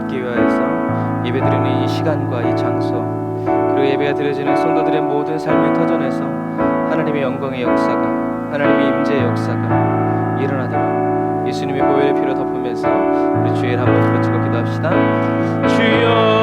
받기 위하여서 예배드리는 이 시간과 이 장소, 그리고 예배가 드려지는 성도들의 모든 삶의 터전에서 하나님의 영광의 역사가, 하나님의 임재의 역사가 일어나도록 예수님의 보혈의 피로 덮으면서 우리 주의 이름 한번 부르짖고 기도합시다. 주여,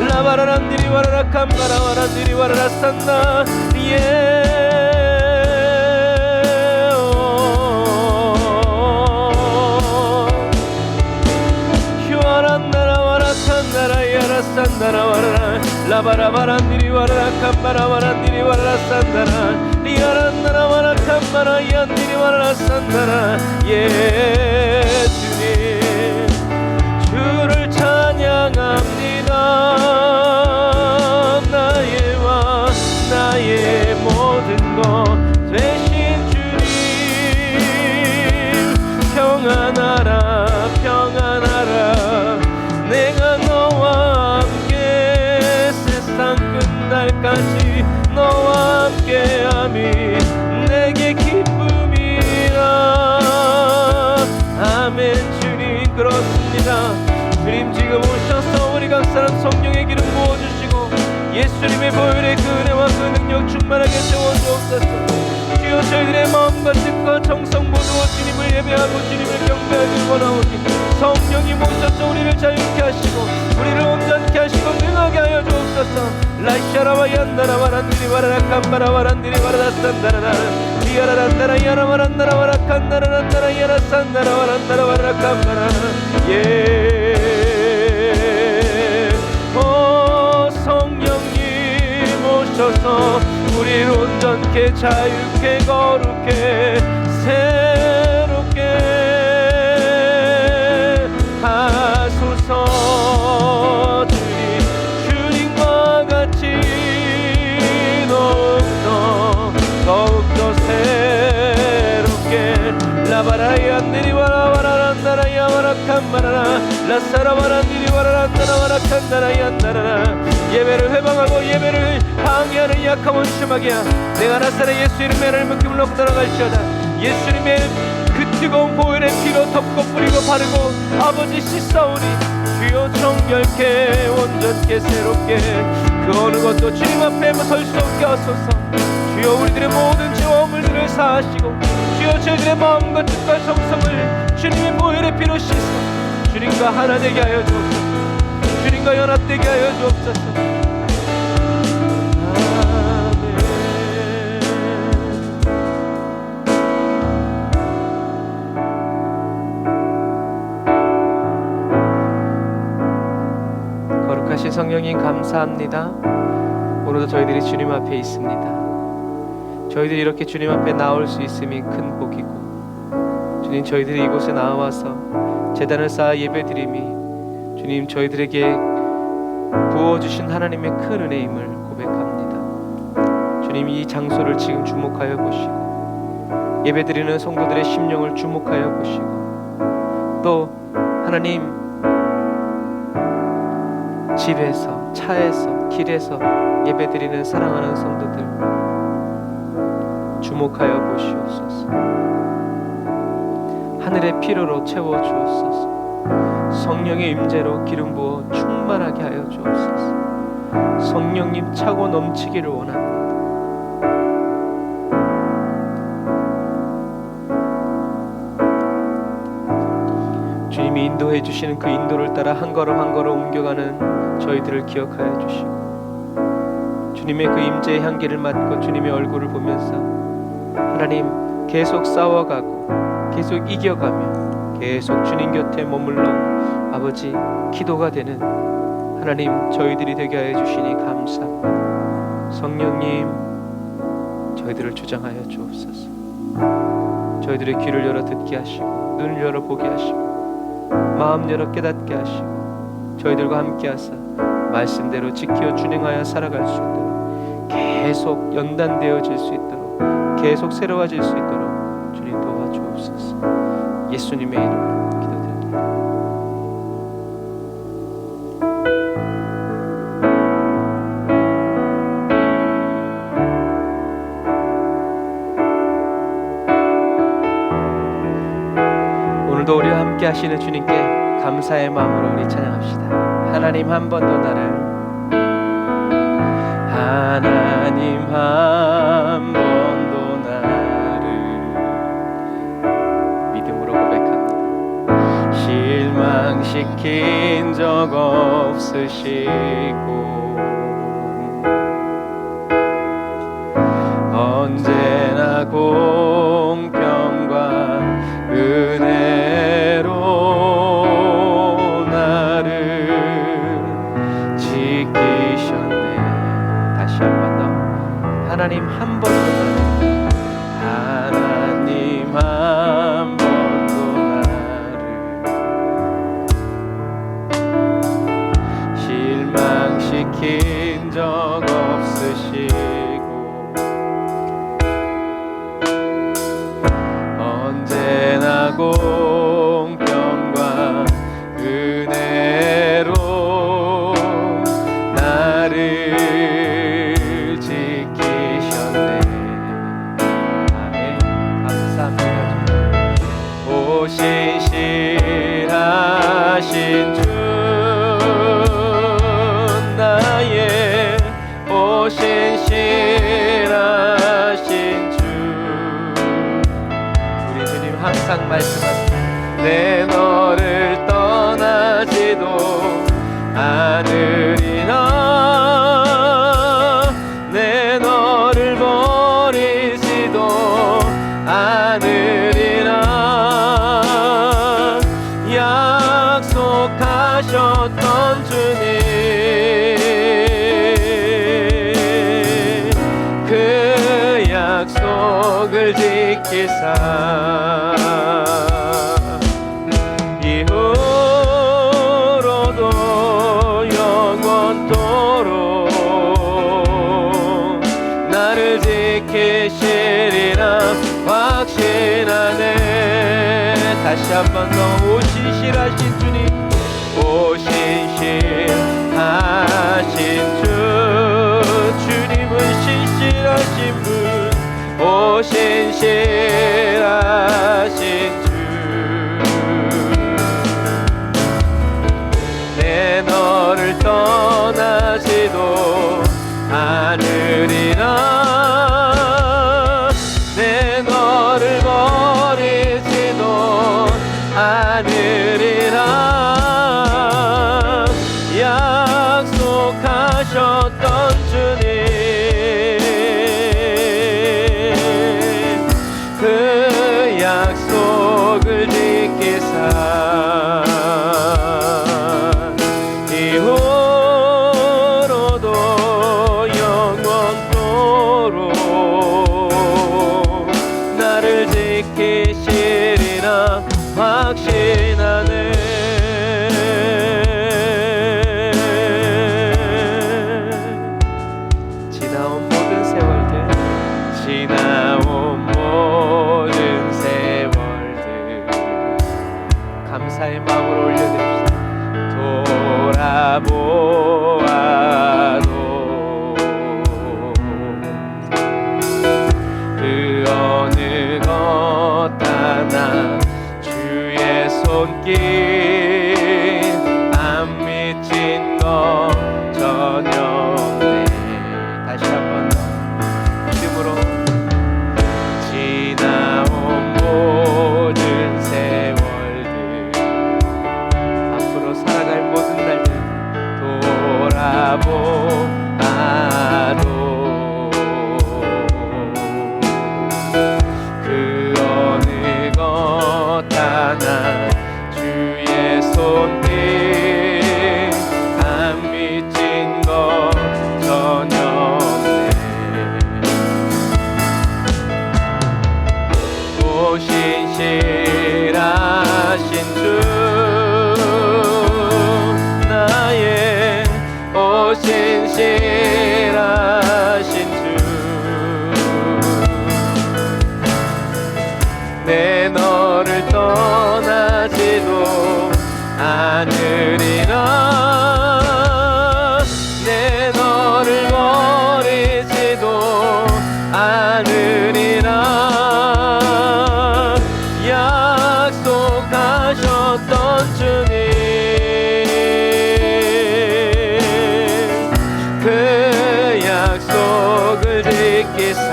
라바라란디리 와라라 캄바라와란디리 와라라 산나 휴아란나라 와라 칸나라 야라 산나라 와라라 라바라바란디리 와라라 캄바라와란디리 와라라 산나라 리아란나라 와라 캄바라 얀디리 와라라 산나라 주님 주를 찬양합니다. 나의 모든 것 되신 주님 평안하라 평안하라 내가 너와 함께 세상 끝날까지 너와 함께함이 내게 기쁨이라. 아멘. 주님 그렇습니다. 주님 지금 오셔서 우리 각 사람 성령의 기름 부어주시고 예수님의 보혈의 그 은혜와 그 능력 충만하게 채워주옵소서. 주여 저희들의 마음과 뜻과 정성 모두 주님을 예배하고 주님을 경배하길 원하오니 성령이 모셔서 우리를 자유케 하시고 우리를 온전케 하시고 능하게 하여 주옵소서. 라이샤라와 얀다라와 란디리 와라라 캄바라와 란디리 와라라 산다라라 리아라란다라 야라와란다라 와라 칸나라란다라 야라 산다라와 란다라 와라라 캄바라 성령님 오셔서 우리를 온전케 자유케 거룩케 새롭게 하소서. 주님과 같이 더욱더 새롭게 라바라이안디리 와라와라란다라 야와라 칸바라라 라사라와란디리 와라란다라 와라 칸다라 얀다라라 예배를 회방하고 예배를 방해하는 약한 원심하게야 내가 나사렛 예수 이름의 하나님 묶임을 놓고 따라갈지어다. 예수님의 그 뜨거운 보혈의 피로 덮고 뿌리고 바르고 아버지 씻사오니 주여 정결케 온전케 새롭게 그 어느 것도 주님 앞에 설 수 없게 하소서. 주여 우리들의 모든 죄와 허물들을 사하시고 주여 저희들의 마음과 뜻과 정성을 주님의 보혈의 피로 씻어 주님과 하나 되게 하여 주옵소서. 주님과 연합되게 하여 주옵소서. 아멘. 성령님 감사합니다. 오늘도 저희들이 주님 앞에 있습니다. 저희들이 이렇게 주님 앞에 나올 수 있음이 큰 복이고, 주님 저희들이 이곳에 나와서 제단을 쌓아 예배드림이 주님 저희들에게 부어주신 하나님의 큰 은혜임을 고백합니다. 주님 이 장소를 지금 주목하여 보시고 예배드리는 성도들의 심령을 주목하여 보시고, 또 하나님 집에서, 차에서, 길에서 예배드리는 사랑하는 성도들 주목하여 보시옵소서. 하늘의 피로로 채워주옵소서. 성령의 임재로 기름 부어 충만하게 하여 주옵소서. 성령님 차고 넘치기를 원합니다. 주님이 인도해 주시는 그 인도를 따라 한 걸음 한 걸음 옮겨가는 저희들을 기억하여 주시고, 주님의 그 임재의 향기를 맡고 주님의 얼굴을 보면서 하나님 계속 싸워가고 계속 이겨가며 계속 주님 곁에 머물러 아버지 기도가 되는 하나님 저희들이 되게 하여 주시니 감사합니다. 성령님 저희들을 주장하여 주옵소서. 저희들의 귀를 열어 듣게 하시고 눈을 열어 보게 하시고 마음 열어 깨닫게 하시고 저희들과 함께 하사 말씀대로 지켜 준행하여 살아갈 수 있도록, 계속 연단되어질 수 있도록, 계속 새로워질 수 있도록 주님 도와주옵소서. 예수님의 이름으로 기도드립니다. 오늘도 우리와 함께 하시는 주님께 감사의 마음으로 우리 찬양합시다. 하나님 한 번 더 나를, 하나님 한 번 더 나를 믿음으로 고백합니다. 실망시킨 적 없으시고 언제나 공평과 은혜로 나를 지키셨네. 다시 한 번 더, 하나님 한 번 더 나를, 하나님 한 번 더 나를 실망시킨 적 없으시고 언제나 공평과 은혜로 나를 지키셨네. 아멘. 감사합니다. 오신 신실하신 주, 나의 오신 신실하신 주, 우리 주님 항상 말씀하시고 내 너를 떠나지도 않으리라, 내 너를 버리지도 않으리라 약속하셨던 주님, 그 약속을 지키사 이후로도 영원토록 나를 지키시리라 확신하네. 다시 한 번 더, 오신 신실하신 주님, 오신 신실하신 주, 주님은 신실하신 분, 오신 신실하신 주, 내 너를 떠나지도 않으리라, 내 너를 버리지도 않으리라 약속하셨던 주님, 그 약속을 지키사 이후로도 확신하네. 지나온 모든 세월들, 지나온 모든 세월들 감사의 마음으로 올려드립시다. 돌아보아도 그 어느 것 하나 주의 손길 안 미친 것 전혀 없네. 다시 한번 믿음으로 지나온 모든 세월들 앞으로 살아갈 모든 날들 돌아보아도 그 어느 것 하나 주의 손길 안 미친 것 전혀 없네. 오신실하신 주 나의 오신실하신 주 내 너를 떠나지도 않으리라. 내 너를 버리지도 않으리라. 약속하셨던 주님 그 약속을 지키사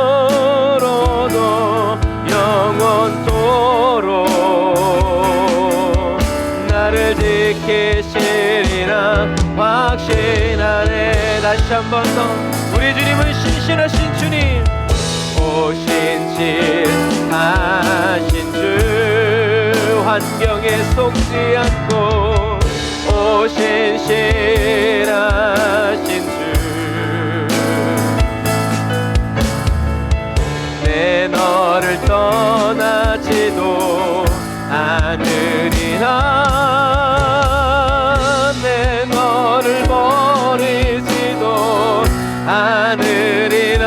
이후로도 영원토록 나를 지키시리라 확신하네. 다시 한 번 더 우리 주님은 신실하신 주님, 오신실하신 주 환경에 속지 않고 오신실하신 주 내 너를 떠나지도 않으리라. 내 너를 버리지도 않으리라.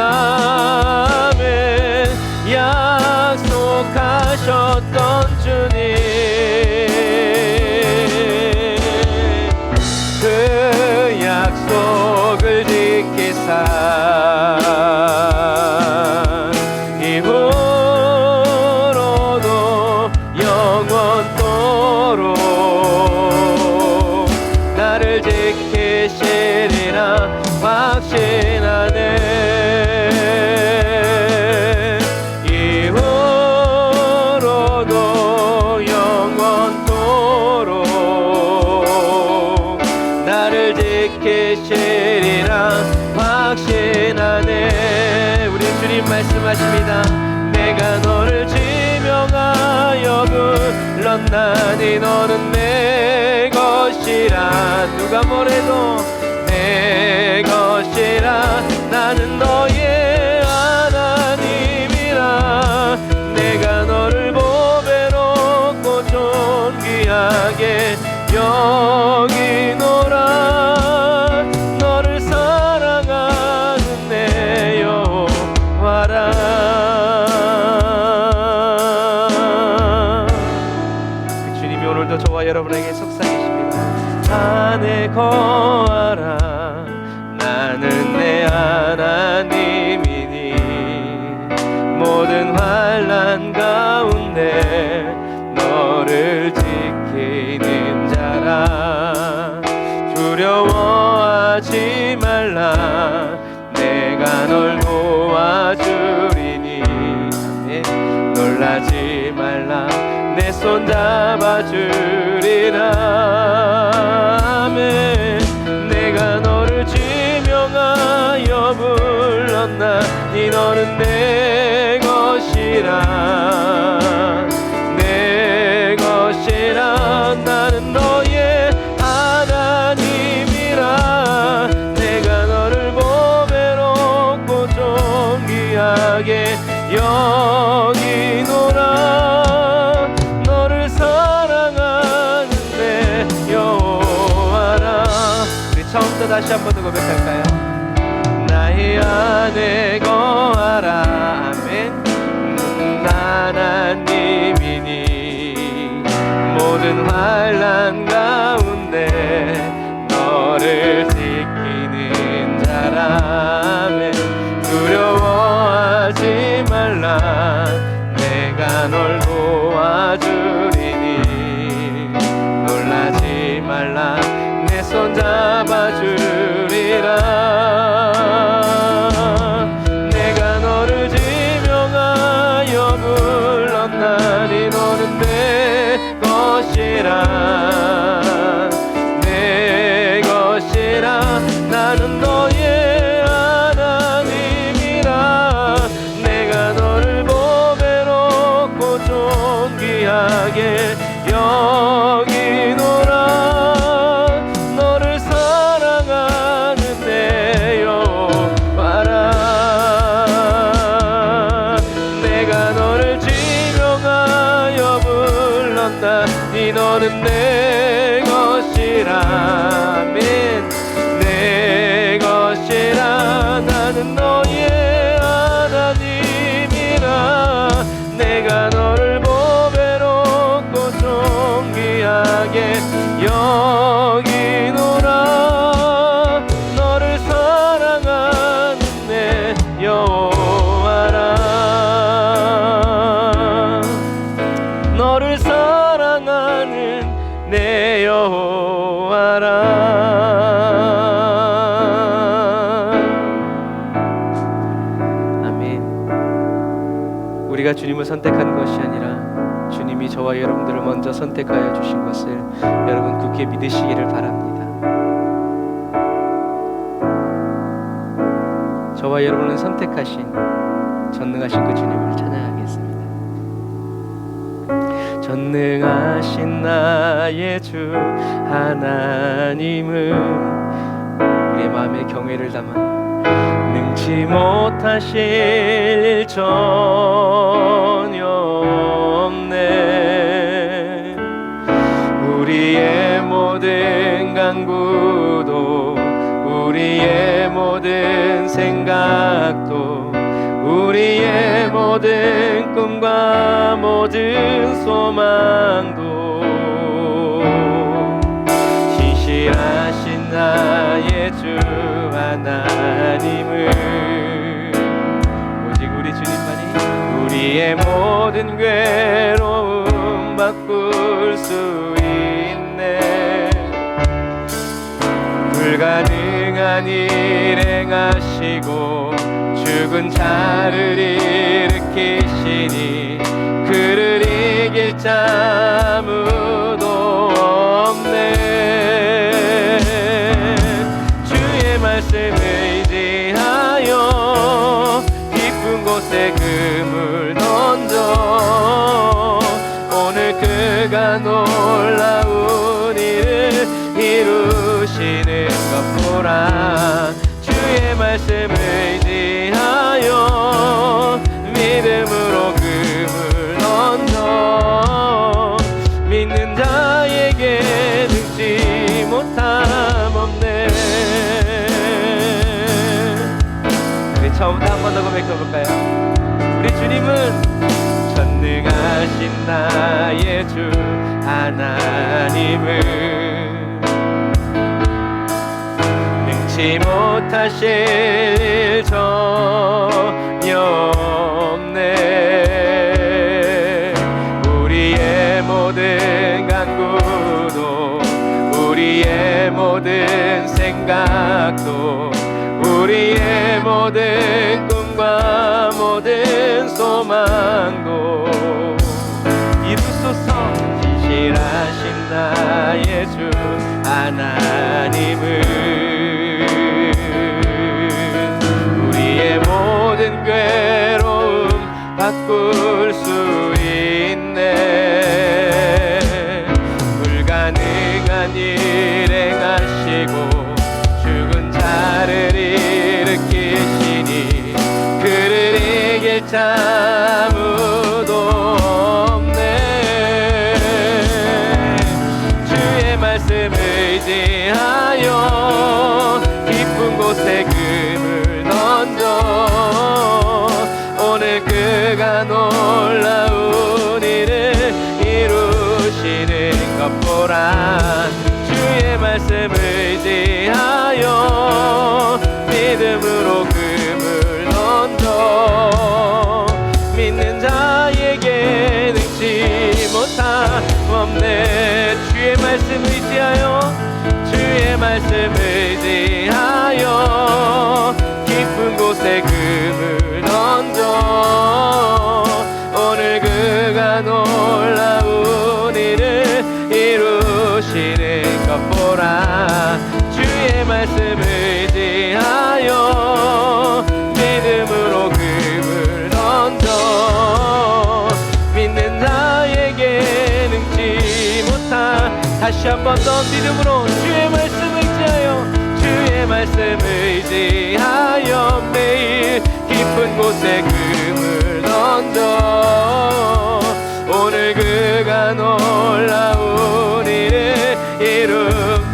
약속하셨던 주님 그 약속을 지키사 이후로도 영원토록 나를 지키시리라 확신하네. 이후로도 영원토록 나를 지키시리라 확신하네. 우리 주님 말씀하십니다. 내가 너를 지명하여 불렀나니 너는 내 것이라. 누가 뭐래도 내 것이라. 나는 너의 하나님이라. 내가 너를 보배롭고 존귀하게 여기노라. 너를 사랑하는 내 여호와라. 그 주님이 오늘도 저와 여러분에게 속삭이십니다. 안에 거하라. 나는 내 하나님이니 모든 환난 가운데 너를 지키는 자라. 두려워하지 말라. 내가 널 도와주리니 놀라지 말라. 내 손 잡아주리라. 아멘. 내가 너를 지명하여 불렀나니 너는 내 것이라. 내 것이라. 나는 너의 하나님이라. 내가 너를 보배롭고 존귀하게 여기노라. 너를 사랑하는 내 여호와라. 우리 처음부터 다시 한 번 더 고백할까요? 나의 안에 거하라. 아멘. 하나님이니 모든 환난 가운데 너를 지키는 자라면 두려워하지 말라. 내가 널 도와주리니 놀라지 말라. 내 손 잡아주리라. 내가 너를 지명하여 불렀나니 너는 내 것이라. 내 것이라. 나는 너의 하나님이라. 내가 너를 보배롭고 존귀하게 여기노라. 너를 사랑하는 내 여호와라. 내가 너를 지명하여 불렀나니 너는 내 것이라. 아멘. 내 것이라. 나는 너의 하나님이라. 내가 너를 보배롭고 존귀하게 여기노라. 너를 사랑하는 내 여호와라. 너를 사랑하는 내 여호와라. 우리가 주님을 선택한 것이 아니라 주님이 저와 여러분들을 먼저 선택하여 주신 것을 여러분 굳게 믿으시기를 바랍니다. 저와 여러분은 선택하신 전능하신 그 주님을 찬양하겠습니다. 전능하신 나의 주 하나님은 우리의 마음에 경외를 담아 능치 못하실 일 전혀 없네. 우리의 모든 간구도 우리의 모든 생각도 우리의 모든 꿈과 모든 소망도 신실하신 나의 주 하나님을 오직 우리 주님만이 우리의 모든 괴로움 바꿀 수 있네. 불가능한 일 행하시고 죽은 자를 일으키시니 그를 이길 자 아무도 없네. 주의 말씀 의지하여 깊은 곳에 그물 던져 오늘 그가 놀라운 일을 이루시는 것 보라. 주의 말씀 의지하여 믿음으로 그물 던져 믿는 자에게 능치 못함 없네. 우리 처음부터 한 번 더 고백해볼까요? 우리 주님은 전능하신 나의 주 하나님을 능치 못하실 일 전혀 없네. 우리의 모든 간구도 우리의 모든 생각도 우리의 모든 꿈과 모든 소망도 이루소서. 신실하신 나의 주 하나님을 우리의 모든 괴로움 바꿀 수 있네. 불가능한 일 행하시고 죽은 자를 일으키시니 그를 이길 자 아무도 없네. 주의 말씀 의지하여 깊은 곳에 금을 던져 오늘 그가 놀라운 일을 이루시는 것 보라. 주의 말씀 의지하여 믿음으로 금을 던져 믿는 자에게 능치 못함 없네. 주의 말씀 의지하여 주의 말씀 의지하여 깊은 곳에 금을 던져 오늘 그가 놀라운 일을 이루시는 것 보라. 주의 말씀 의지하여 믿음으로 금을 던져 믿는 자에게 능치 못한 다시 한 번 더 믿음으로 주의 말씀 의지하여 주의 말씀 의지하여 매일 깊은 곳에 금을 던져 오늘 그가 놀라운 일을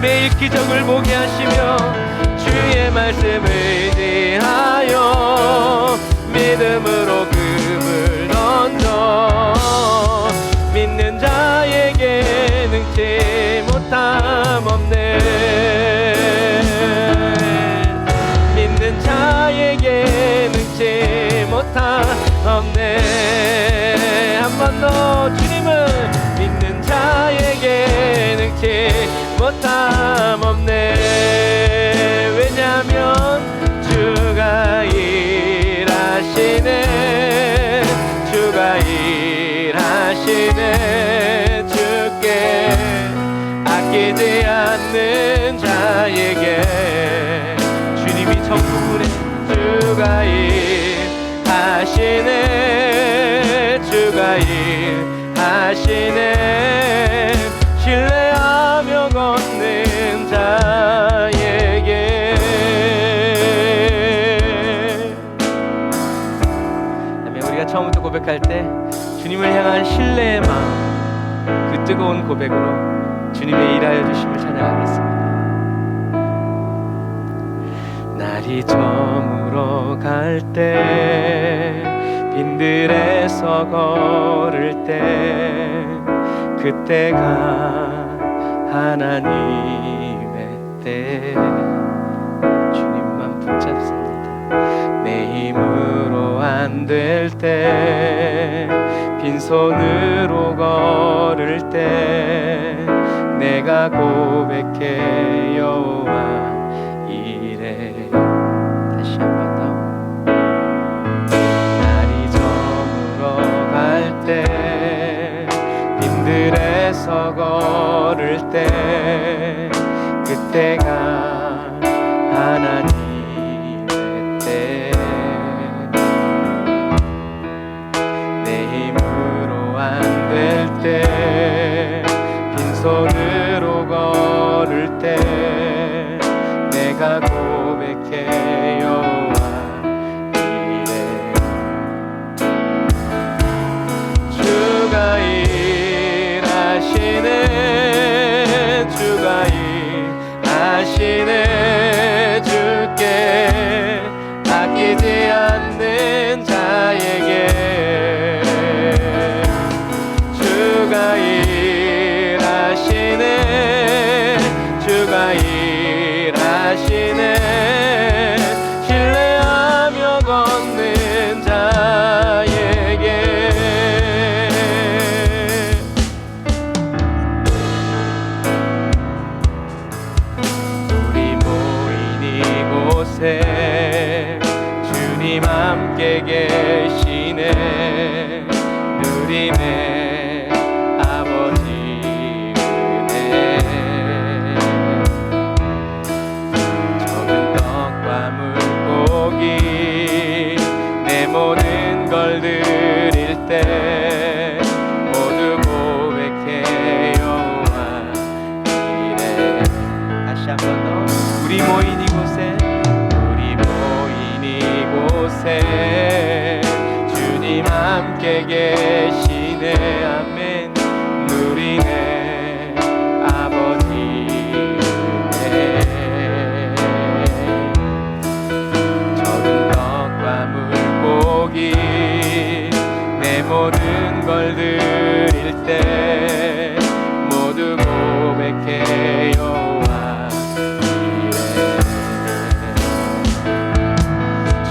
매일 기적을 보게 하시며 주의 말씀 의지하여 믿음으로 금을 던져 믿는 자에게 능치 못함 없네. 믿는 자에게 능치 못함 없네. 한 번 더 주님을 믿는 자에게 능치 못함 없네. 왜냐면 주가 일하시네. 주가 일하시네. 주께 아끼지 않는 자에게 주님이 전부를 주가 일하시네. 주가 일하시네. 신뢰하며 걷는 자에게. 우리가 처음부터 고백할 때 주님을 향한 신뢰의 마음, 그 뜨거운 고백으로 주님의 일하여 주심을 찬양하겠습니다. 날이 저물어 갈 때 빈들에서 걸을 때 그때가 하나님의 때 주님만 붙잡습니다. 내 힘으로 안 될 때 빈손으로 걸을 때 내가 고백해 여호와 이래. 다시 한 번 더. 날이 저물어 갈 때 빈들에서 걸을 때 그때가 하나님의 때. 내 힘으로 안 될 때 빈손으로 걸을 때 내가 고백해 여호와 이래. 주가 일하시네. 주가 일하시네. 주께 아끼지 않는 자에게 함께 계시네. 아멘. 누리네 아버지네. 적은 떡과 물고기 내 모든 걸 드릴 때 모두 고백해요.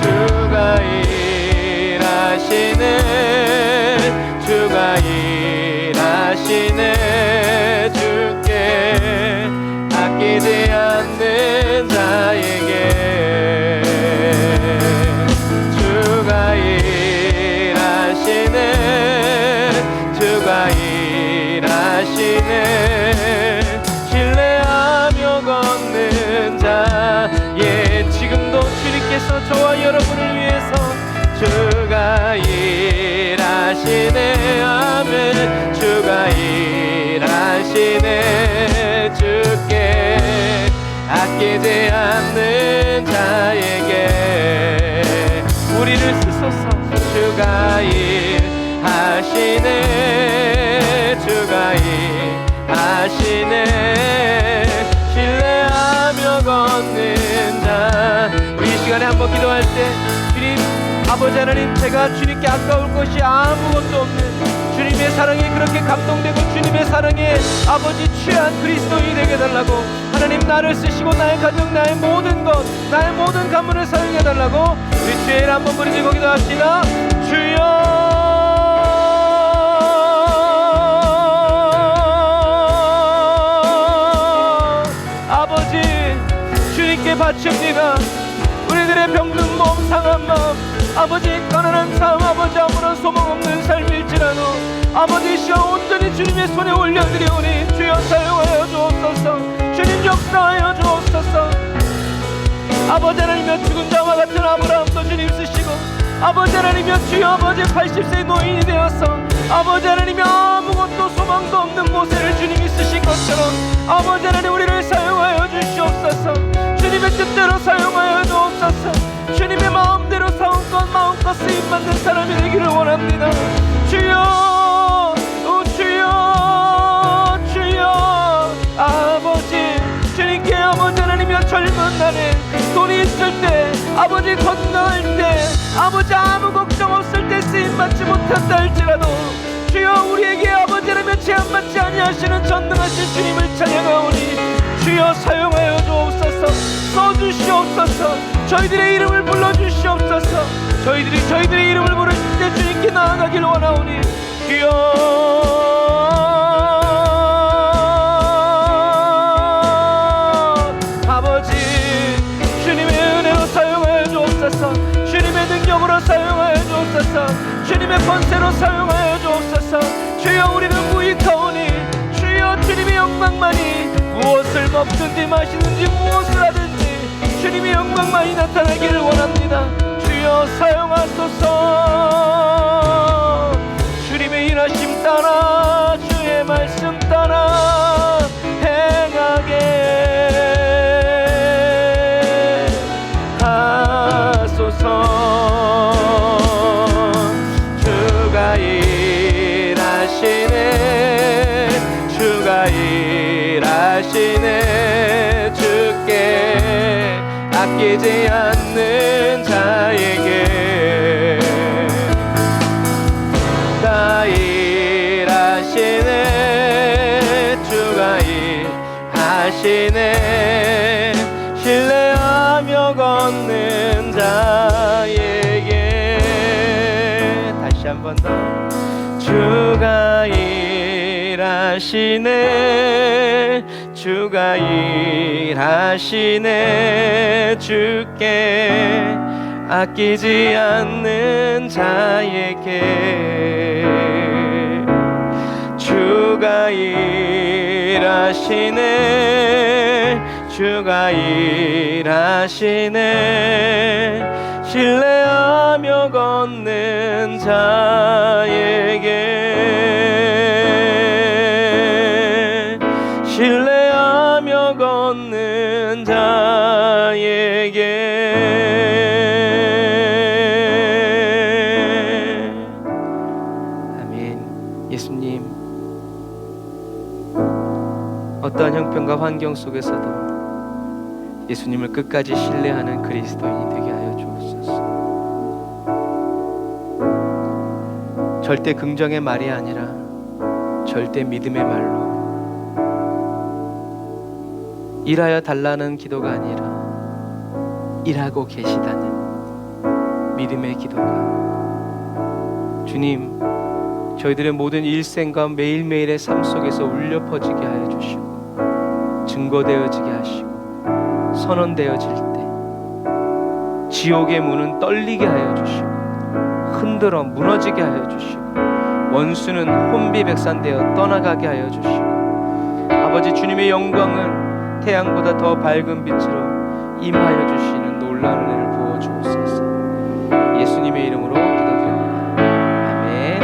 주가 일하시네. 주가 일하시네. 주께 아끼지 않는 자에게 주가 일하시네. 주가 일하시네. 신뢰하며 걷는 자. 예, 지금도 주님께서 저와 여러분을 위해서 주가 일하시네. 아멘. 주가 일하시네. 주께 아끼지 않는 자에게 우리를 쓰소서. 주가 일하시네. 주가 일하시네. 신뢰하며 걷는 자. 우리 이 시간에 한번 기도할 때 주님 아버지 하나님, 제가 주님께 아까울 것이 아무것도 없는 주님의 사랑에 그렇게 감동되고 주님의 사랑에 아버지 취한 그리스도인이 되게 해달라고. 하나님 나를 쓰시고 나의 가정, 나의 모든 것, 나의 모든 가문을 사용해달라고 우리 주의 일 한번 부르짖고 기도합시다. 주여 아버지, 주님께 바칩니다. 우리들의 병든 몸, 상한 마음, 아버지 가난한 삶, 아버지 아무런 소망 없는 삶일지라도 아버지 시간 온전히 주님의 손에 올려드리오니 주여 사용하여 주옵소서. 주님 역사하여 주옵소서. 아버지 하나님여 죽은 자와 같은 아브라함도 주님 쓰시고 아버지 하나님여 주여 아버지 80세 노인이 되어서 아버지 하나님여 아무것도 소망도 없는 모세를 주님이 쓰신 것처럼 아버지 하나님 우리를 사용하여 주시옵소서. 주님의 뜻대로 사용하여 주옵소서. 주님의 마음대로 사용권 마음껏 쓰임받는 사람이 되기를 원합니다. 주여 주여 주여 아버지, 주님께 아버지 하나님여 젊은 날에 돈이 있을 때 아버지 건강할 때 아버지 아무 걱정 없을 때 쓰임받지 못한다 할지라도 주여 우리에게 아버지 하나님여 제한받지 아니하시는 전능하신 주님을 찬양하오니 주여 사용하여 주옵소서. 써주시옵소서. 저희들의 이름을 불러주시옵소서. 저희들의 이름을 부르실 때 주님께 나아가길 원하오니 주여 아버지, 주님의 은혜로 사용하여 주옵소서. 주님의 능력으로 사용하여 주옵소서. 주님의 권세로 사용하여 주옵소서. 주여 우리는 무익하오니 주여 주님의 영광만이 무엇을 먹든지 마시든지 무엇을 하든지 주님의 영광만이 나타나기를 원합니다. 주여 사용하소서. 주님의 일하심 따라 주의 말씀 따라 행하게 하소서. 주가 일하시네. 주가 일하시네. 주께 아끼지 않는 자에게 주가 일하시네. 주가 일하시네. 신뢰하며 걷는 자에게 다시 한 번 더 주가 일하시네. 주가 일하시네. 주께 아끼지 않는 자에게 주가 일하시네. 주가 일하시네. 신뢰하며 걷는 자에게 신뢰하며 걷는 자에게 예수님, 어떠한 형편과 환경 속에서도 예수님을 끝까지 신뢰하는 그리스도인이 되게 하여 주옵소서. 절대 긍정의 말이 아니라 절대 믿음의 말로, 일하여 달라는 기도가 아니라 일하고 계시다는 믿음의 기도가, 주님, 저희들의 모든 일생과 매일매일의 삶 속에서 울려 퍼지게 하여 주시고, 증거되어지게 하시고, 선언되어질 때 지옥의 문은 떨리게 하여 주시고, 흔들어 무너지게 하여 주시고, 원수는 혼비백산되어 떠나가게 하여 주시고, 아버지 주님의 영광을 태양보다 더 밝은 빛으로 임하여 주시는 놀라운 은혜를 부어 주옵소서. 예수님의 이름으로 기도드립니다. 아멘.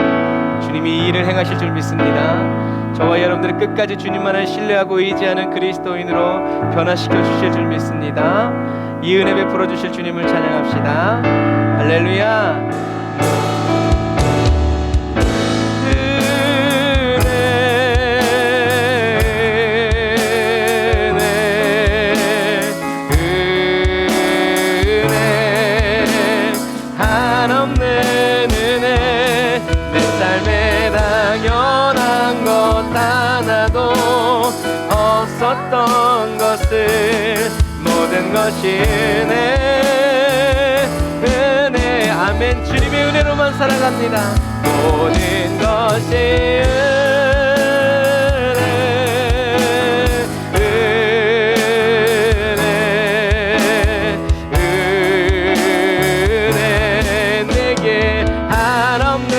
주님이 이 일을 행하실 줄 믿습니다. 저와 여러분들을 끝까지 주님만을 신뢰하고 의지하는 그리스도인으로 변화시켜 주실 줄 믿습니다. 이 은혜 베풀어 주실 주님을 찬양합시다. 할렐루야. 없었던 것을 모든 것이 은혜 아멘. 주님의 은혜로만 살아갑니다. 모든 것이 은혜 내게 한없는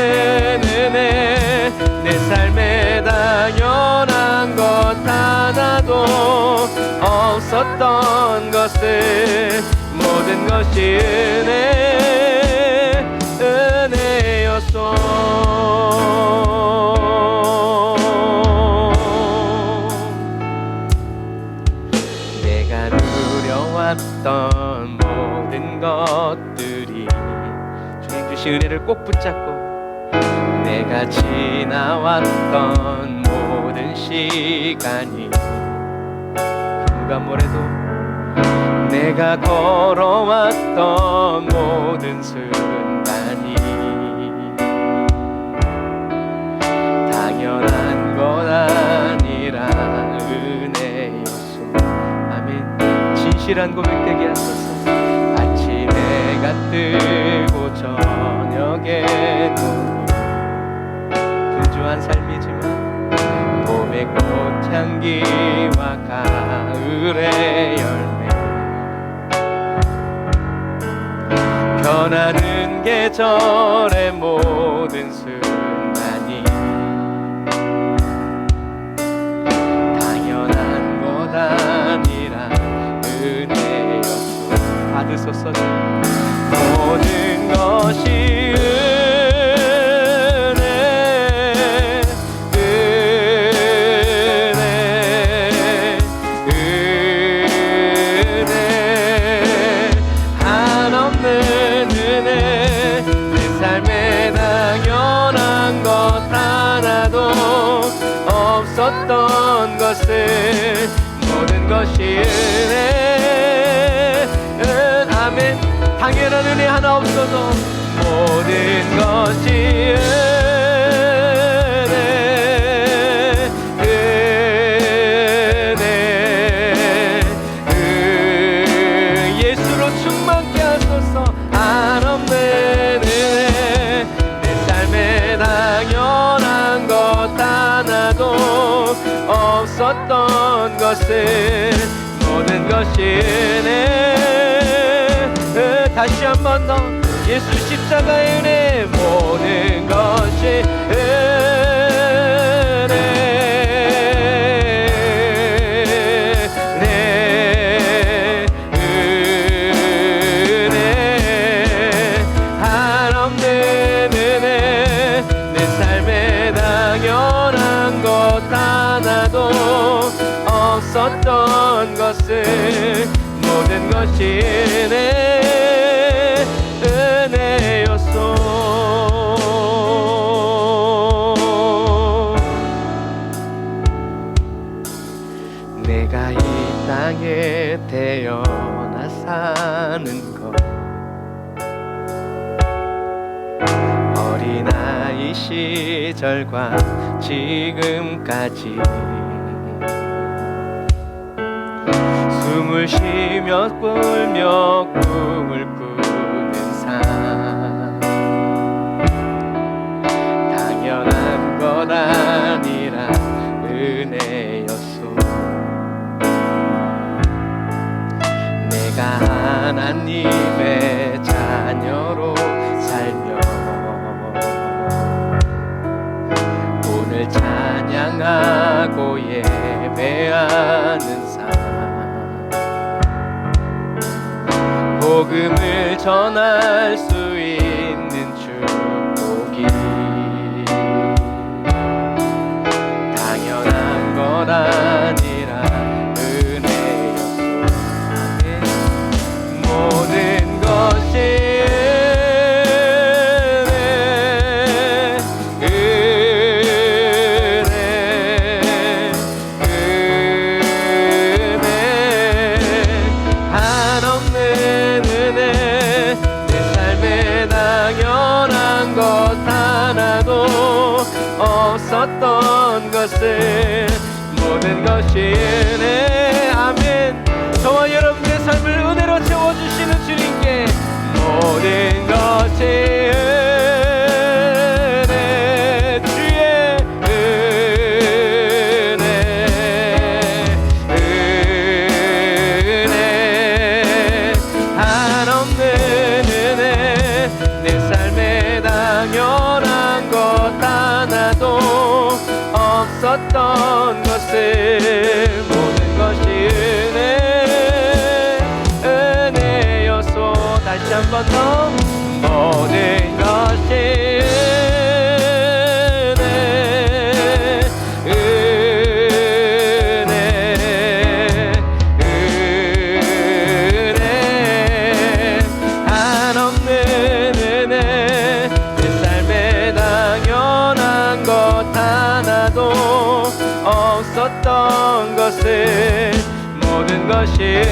은혜 내 삶에 당연한 것 하나도 없었던 것을 모든 것이 은혜였소. 내가 누려왔던 모든 것들이 주님 주신 은혜를 꼭 붙잡고, 내가 지나왔던 모든 시간이 흙과 모래도, 내가 걸어왔던 모든 순간이 당연한 것 아니라 은혜였소. 아멘. 진실한 고백되게 하소서. 아침 해가 뜨고 저녁에도 분주한 삶이지만 봄의 꽃향기와 가을의 열매, 변하는 계절의 모든 순간이 당연한 것 아니라 은혜였소. 받으소서. 모든 것이 없었던 것을 모든 것이 은혜 아멘. 당연한 은혜 하나 없어도 모든 것이 은혜 예수로 충만케 하소서. 한없는 은혜 내 삶에 당연한 것 하나도 없었던 것을 모든 것이 은혜. 다시 한 번 더 예수 십자가의 은혜 모든 것이 은혜 한없는 은혜 내 삶에 당연한 것 하나도 없었던 것을 모든 것이 은혜였소. 시절과 지금까지 숨을 쉬며 꿀며 꿈을 꾸는 삶 당연한 것 아니라 은혜였소. 내가 하나님의 자녀로 살며 오늘 찬양하고 예배하는 삶 복음을 전할 수 있는 축복이 당연한 것 아니라 은혜였소. 모든 것이 없었던 것을 모든 것이 은혜. 아멘. 저와 여러분의 삶을 은혜로 채워주시는 주님께 모든 것이 은혜. 주의 은혜 은혜 한없는 은혜 내 삶에 당연한 것 하나도 없었던 것을 모든 것이 은혜였소. 다시 한 번 더 모든 것이 은혜 한없는 은혜 내 삶에 당연한 것 하나도 없었던 것을 모든 것이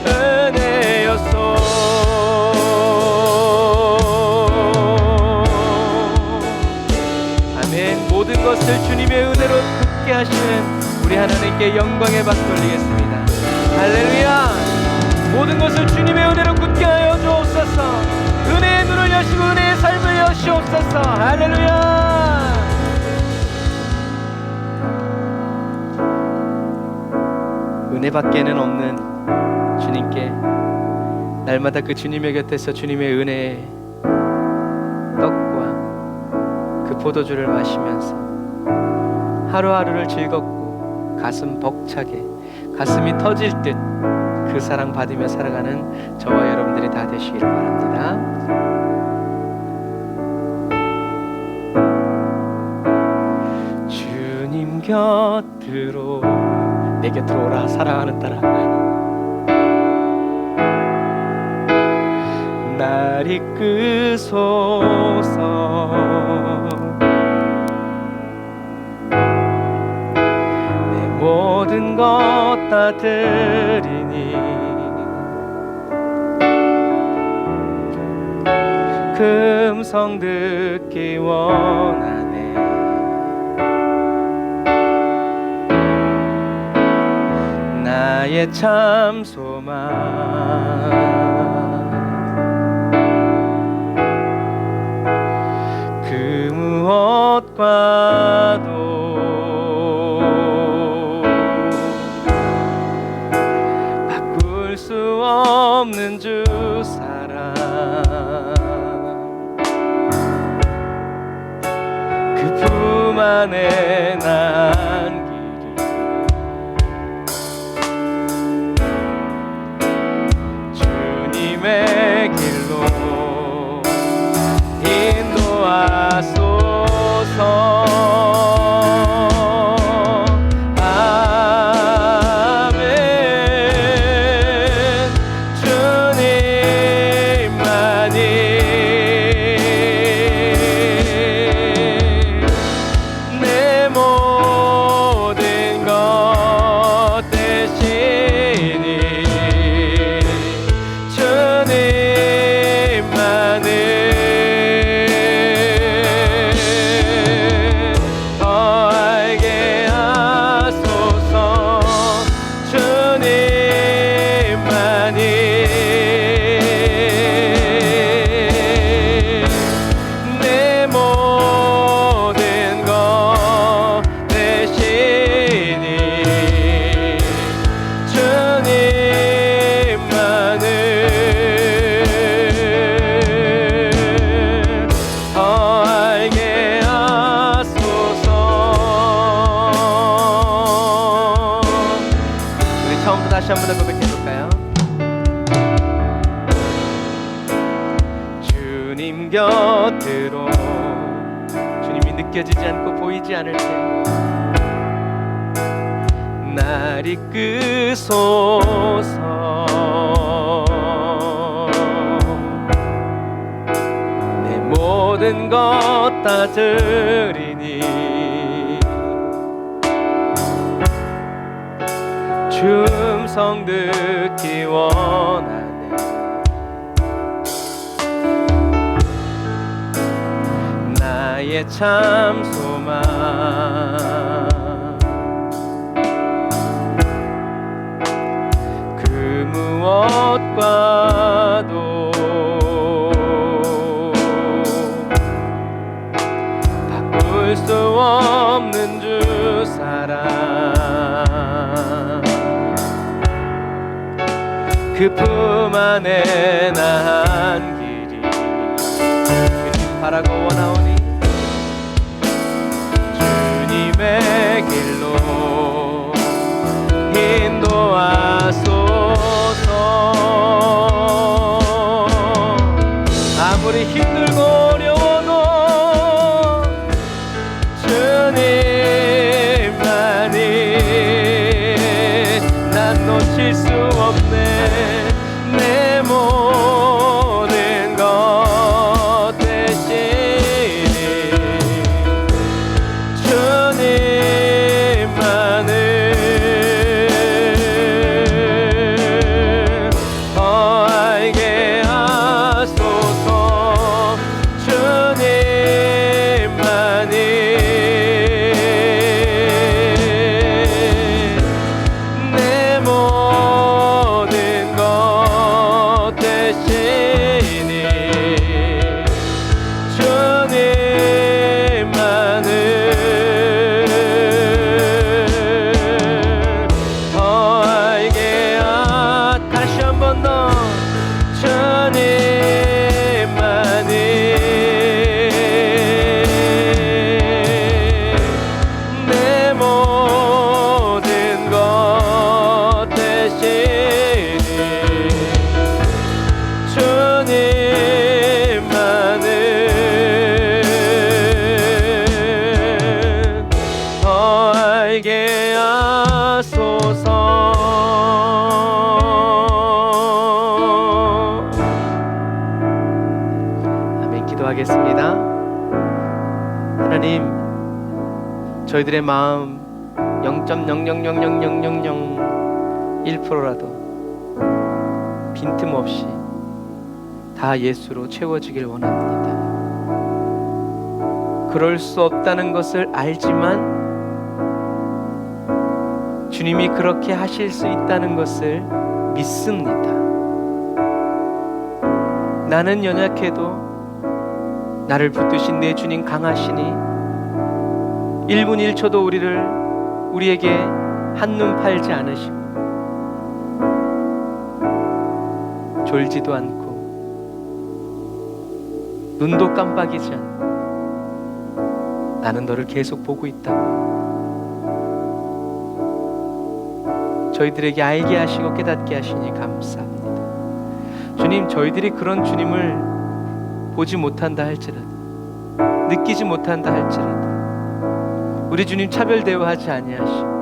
은혜였소. 아멘. 모든 것을 주님의 은혜로 굳게 하시는 우리 하나님께 영광의 박수 올리겠습니다. 할렐루야. 모든 것을 주님의 은혜로 굳게 하여 주옵소서. 은혜의 눈을 여시고 은혜의 삶을 여시옵소서. 할렐루야. 은혜밖에는 없는 주님께 날마다 그 주님의 곁에서 주님의 은혜의 떡과 그 포도주를 마시면서 하루하루를 즐겁고 가슴 벅차게 가슴이 터질 듯 그 사랑 받으며 살아가는 저와 여러분들이 다 되시기를 바랍니다. 주님 곁으로 내 곁으로 오라. 사랑하는 딸아 날 이끄소서. 내 모든 것 다 드리니 그 음성 듣기 원하네. 나의 참 소망 그 무엇과도 바꿀 수 없는 주 사랑 그 품 안에 난 주님의 길로 인도하소서. 아멘. 주님만이 내 그대로 주님이 느껴지지 않고 보이지 않을 때 날 이끄소서. 내 모든 것 다 드리니 주 음성 듣기 원하네. 나의 참 소망 그 무엇과도 바꿀 수 없는 주 사랑 그 품 안에 난 길이 주님 바라고 원하오니 주님의 길로 인도하소서. 아무리 힘들고 어려워도 주님만이 난 놓칠 수 없네. 내 모든 것 대신이 주님만을 더 알게 하소서. 주님만이 내 모든 것 대신이 주님만을 더 알게 다시 한 번 더 주님만이 내 모든 것 대신이 주님만을 더 알게 하소서. 아멘. 기도하겠습니다. 하나님, 저희들의 마음 0.000000001%라도 빈틈없이 다 예수로 채워지길 원합니다. 그럴 수 없다는 것을 알지만 주님이 그렇게 하실 수 있다는 것을 믿습니다. 나는 연약해도 나를 붙드신 내 주님 강하시니 1분 1초도 우리에게 한눈 팔지 않으시고 졸지도 않고 눈도 깜빡이지 않고 나는 너를 계속 보고 있다고 저희들에게 알게 하시고 깨닫게 하시니 감사합니다. 주님, 저희들이 그런 주님을 보지 못한다 할지라도 느끼지 못한다 할지라도 우리 주님 차별 대우하지 아니하시고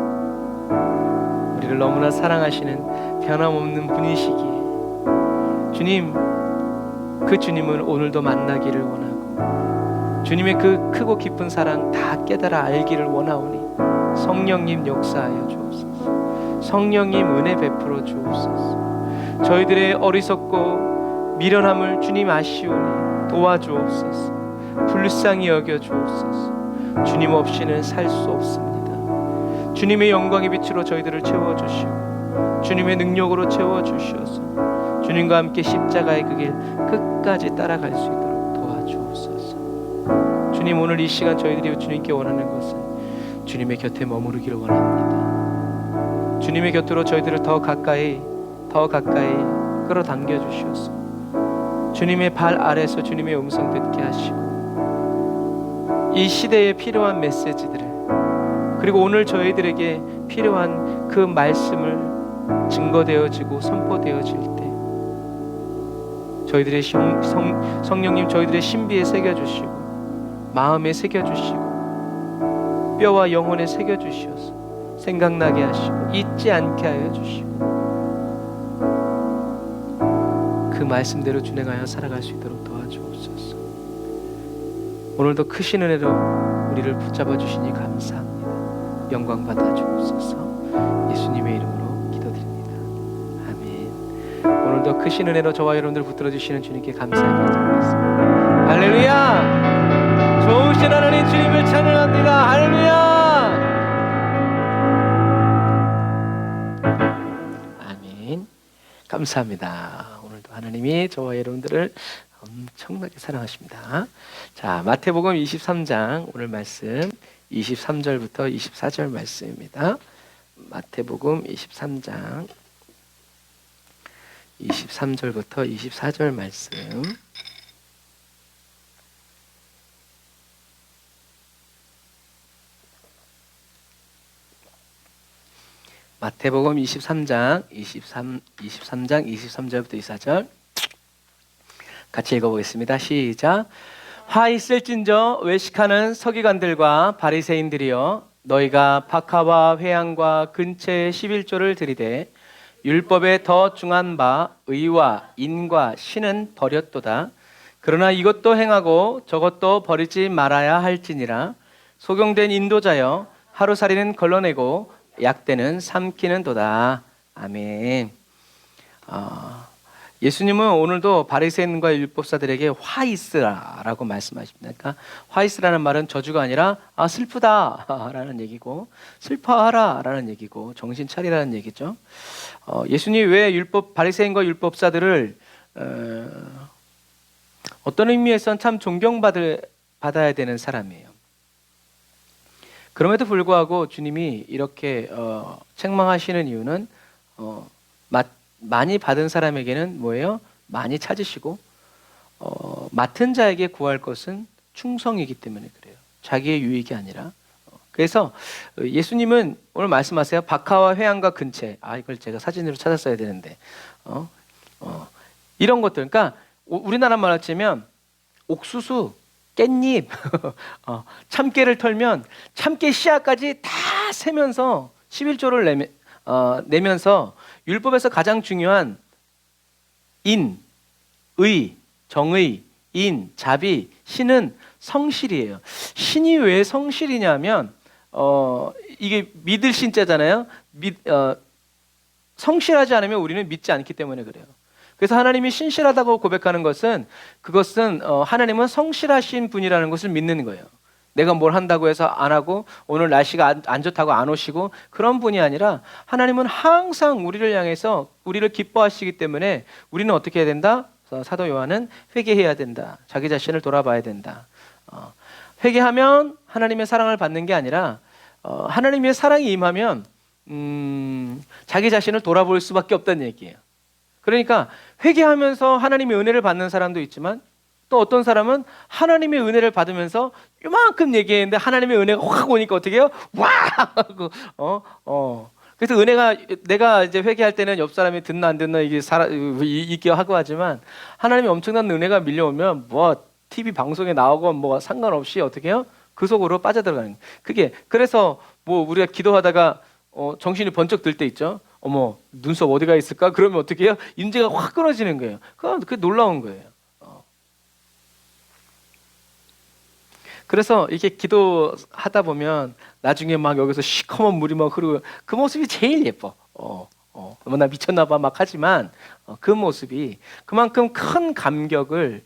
우리를 너무나 사랑하시는 변함없는 분이시기에 주님, 그 주님을 오늘도 만나기를 원하고 주님의 그 크고 깊은 사랑 다 깨달아 알기를 원하오니 성령님 역사하여 주옵소서. 성령님 은혜 베풀어 주옵소서. 저희들의 어리석고 미련함을 주님 아시오니 도와주옵소서. 불쌍히 여겨 주옵소서. 주님 없이는 살 수 없습니다. 주님의 영광의 빛으로 저희들을 채워주시고 주님의 능력으로 채워주셔서 주님과 함께 십자가의 그 길 끝까지 따라갈 수 있도록 도와주옵소서. 주님, 오늘 이 시간 저희들이 주님께 원하는 것은 주님의 곁에 머무르기를 원합니다. 주님의 곁으로 저희들을 더 가까이 끌어당겨 주시옵소서. 주님의 발 아래서 주님의 음성 듣게 하시고 이 시대에 필요한 메시지들을 그리고 오늘 저희들에게 필요한 그 말씀을 증거되어지고 선포되어질 때 저희들의 성령님 저희들의 신비에 새겨주시고 마음에 새겨주시고 뼈와 영혼에 새겨주시어서 생각나게 하시고 잊지 않게 하여 주시고 그 말씀대로 준행하여 살아갈 수 있도록 도와주옵소서. 오늘도 크신 은혜로 우리를 붙잡아 주시니 감사합니다. 영광 받아 주옵소서. 예수님의 이름으로 기도드립니다. 아멘. 오늘도 크신 은혜로 저와 여러분들 붙들어 주시는 주님께 감사의 말씀 드리겠습니다. 할렐루야. 좋으신 하나님 주님을 찬양합니다. 할렐루야. 아멘. 감사합니다. 오늘도 하나님이 저와 여러분들을 엄청나게 사랑하십니다. 자, 마태복음 23장 오늘 말씀 23절부터 24절 말씀입니다. 마태복음 23장 23절부터 24절 말씀. 마태복음 23장 23절부터 24절 같이 읽어보겠습니다. 시작. 화 있을진저 외식하는 서기관들과 바리새인들이여, 너희가 박하와 회향과 근체의 11조를 들이되 율법에 더 중한 바 의와 인과 신은 버렸도다. 그러나 이것도 행하고 저것도 버리지 말아야 할지니라. 소경된 인도자여, 하루살이는 걸러내고 약대는 삼키는도다. 아멘. 예수님은 오늘도 바리새인과 율법사들에게 화 있으라라고 말씀하십니다. 그러니까 화 있으라는 말은 저주가 아니라 슬프다라는 얘기고, 슬퍼하라라는 얘기고, 정신 차리라는 얘기죠. 예수님이 왜 바리새인과 율법사들을 어떤 의미에서는 참 존경받아야 되는 사람이에요. 그럼에도 불구하고 주님이 이렇게 책망하시는 이유는 많이 받은 사람에게는 뭐예요? 많이 찾으시고 맡은 자에게 구할 것은 충성이기 때문에 그래요. 자기의 유익이 아니라. 그래서 예수님은 오늘 말씀하세요. 박하와 회향과 근체. 이걸 제가 사진으로 찾았어야 되는데 이런 것들. 그러니까 우리나라 말로 치면 옥수수, 깻잎, 참깨를 털면 참깨 씨앗까지 다 세면서 11조를 내면서 율법에서 가장 중요한 인, 의, 정의, 인, 자비, 신은 성실이에요. 신이 왜 성실이냐면 이게 믿을 신자잖아요. 성실하지 않으면 우리는 믿지 않기 때문에 그래요. 그래서 하나님이 신실하다고 고백하는 것은 그것은 하나님은 성실하신 분이라는 것을 믿는 거예요. 내가 뭘 한다고 해서 안 하고 오늘 날씨가 안 좋다고 안 오시고 그런 분이 아니라 하나님은 항상 우리를 향해서 우리를 기뻐하시기 때문에 우리는 어떻게 해야 된다? 사도 요한은 회개해야 된다. 자기 자신을 돌아봐야 된다. 회개하면 하나님의 사랑을 받는 게 아니라 하나님의 사랑이 임하면 자기 자신을 돌아볼 수밖에 없다는 얘기예요. 그러니까 회개하면서 하나님의 은혜를 받는 사람도 있지만 또 어떤 사람은 하나님의 은혜를 받으면서 이만큼 얘기했는데 하나님의 은혜가 확 오니까 어떻게 해요? 와! 그래서 은혜가 내가 이제 회개할 때는 옆 사람이 듣나 안 듣나 이게 있게 하고 하지만 하나님의 엄청난 은혜가 밀려오면 뭐 TV 방송에 나오고 뭐 상관없이 어떻게 해요? 그 속으로 빠져들어가는 거예요. 그게 그래서 뭐 우리가 기도하다가 정신이 번쩍 들 때 있죠. 어머 눈썹 어디가 있을까? 그러면 어떻게 해요? 임재가 확 끊어지는 거예요. 그게 놀라운 거예요. 그래서 이렇게 기도하다 보면 나중에 막 여기서 시커먼 물이 막 흐르고 그 모습이 제일 예뻐. 나 미쳤나 봐 막 하지만 그 모습이 그만큼 큰 감격을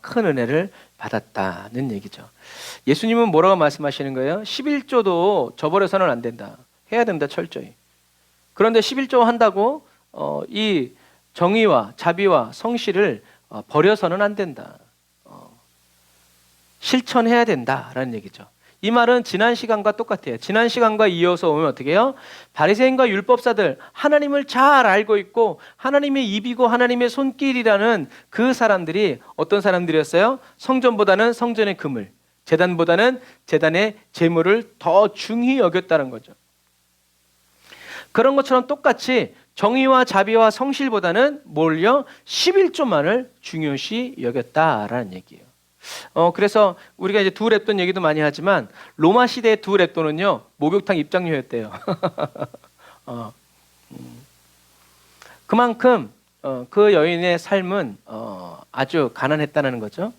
큰 은혜를 받았다는 얘기죠. 예수님은 뭐라고 말씀하시는 거예요? 11조도 저버려서는 안 된다. 해야 된다 철저히. 그런데 11조 한다고 이 정의와 자비와 성실을 버려서는 안 된다. 실천해야 된다라는 얘기죠. 이 말은 지난 시간과 똑같아요. 지난 시간과 이어서 오면 어떻게 해요? 바리새인과 율법사들 하나님을 잘 알고 있고 하나님의 입이고 하나님의 손길이라는 그 사람들이 어떤 사람들이었어요? 성전보다는 성전의 금을, 제단보다는 제단의 제물을 더 중히 여겼다는 거죠. 그런 것처럼 똑같이 정의와 자비와 성실보다는 뭘요? 11조만을 중요시 여겼다라는 얘기예요. 그래서 우리가 이제 두 랩돈 얘기도 많이 하지만 로마 시대의 두 랩돈은요 목욕탕 입장료였대요. 그만큼 그 여인의 삶은 아주 가난했다는 거죠.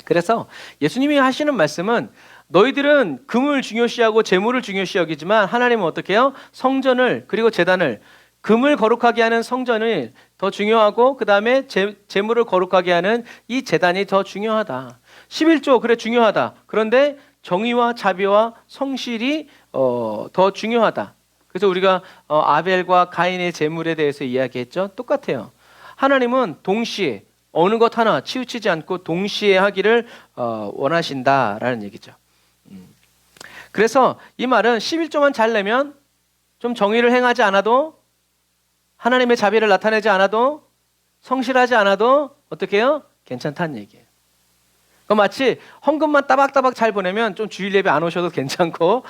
그래서 예수님이 하시는 말씀은 너희들은 금을 중요시하고 재물을 중요시 여기지만 하나님은 어떻게 해요? 성전을 그리고 제단을 금을 거룩하게 하는 성전을 더 중요하고 그 다음에 재물을 거룩하게 하는 이 제단이 더 중요하다. 11조 그래 중요하다. 그런데 정의와 자비와 성실이 더 중요하다. 그래서 우리가 아벨과 가인의 재물에 대해서 이야기했죠. 똑같아요. 하나님은 동시에 어느 것 하나 치우치지 않고 동시에 하기를 원하신다라는 얘기죠. 그래서 이 말은 11조만 잘 내면 좀 정의를 행하지 않아도 하나님의 자비를 나타내지 않아도 성실하지 않아도 어떻게 해요? 괜찮다는 얘기예요. 마치 헌금만 따박따박 잘 보내면 좀 주일 예배 안 오셔도 괜찮고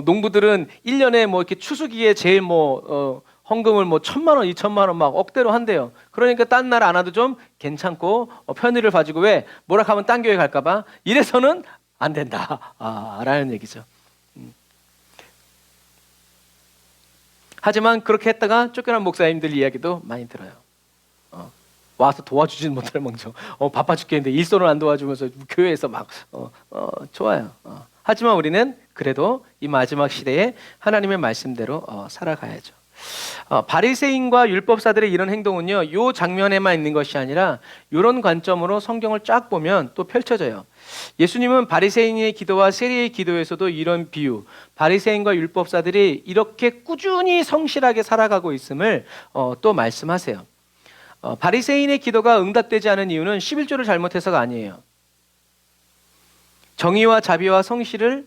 농부들은 1년에 이렇게 추수기에 제일 헌금을 1,000만 원, 2,000만 원 막 억대로 한대요. 그러니까 딴 나라 안 와도 좀 괜찮고 편의를 봐주고 왜 뭐라 하면 딴 교회 갈까 봐 이래서는 안 된다 라는 얘기죠. 하지만 그렇게 했다가 쫓겨난 목사님들 이야기도 많이 들어요. 와서 도와주지는 못할 멍청. 바빠 죽겠는데 일손을 안 도와주면서 교회에서 막 좋아요. 하지만 우리는 그래도 이 마지막 시대에 하나님의 말씀대로 살아가야죠. 바리새인과 율법사들의 이런 행동은요, 이 장면에만 있는 것이 아니라 이런 관점으로 성경을 쫙 보면 또 펼쳐져요. 예수님은 바리새인의 기도와 세리의 기도에서도 이런 비유, 바리새인과 율법사들이 이렇게 꾸준히 성실하게 살아가고 있음을 또 말씀하세요. 바리새인의 기도가 응답되지 않은 이유는 11조를 잘못해서가 아니에요. 정의와 자비와 성실을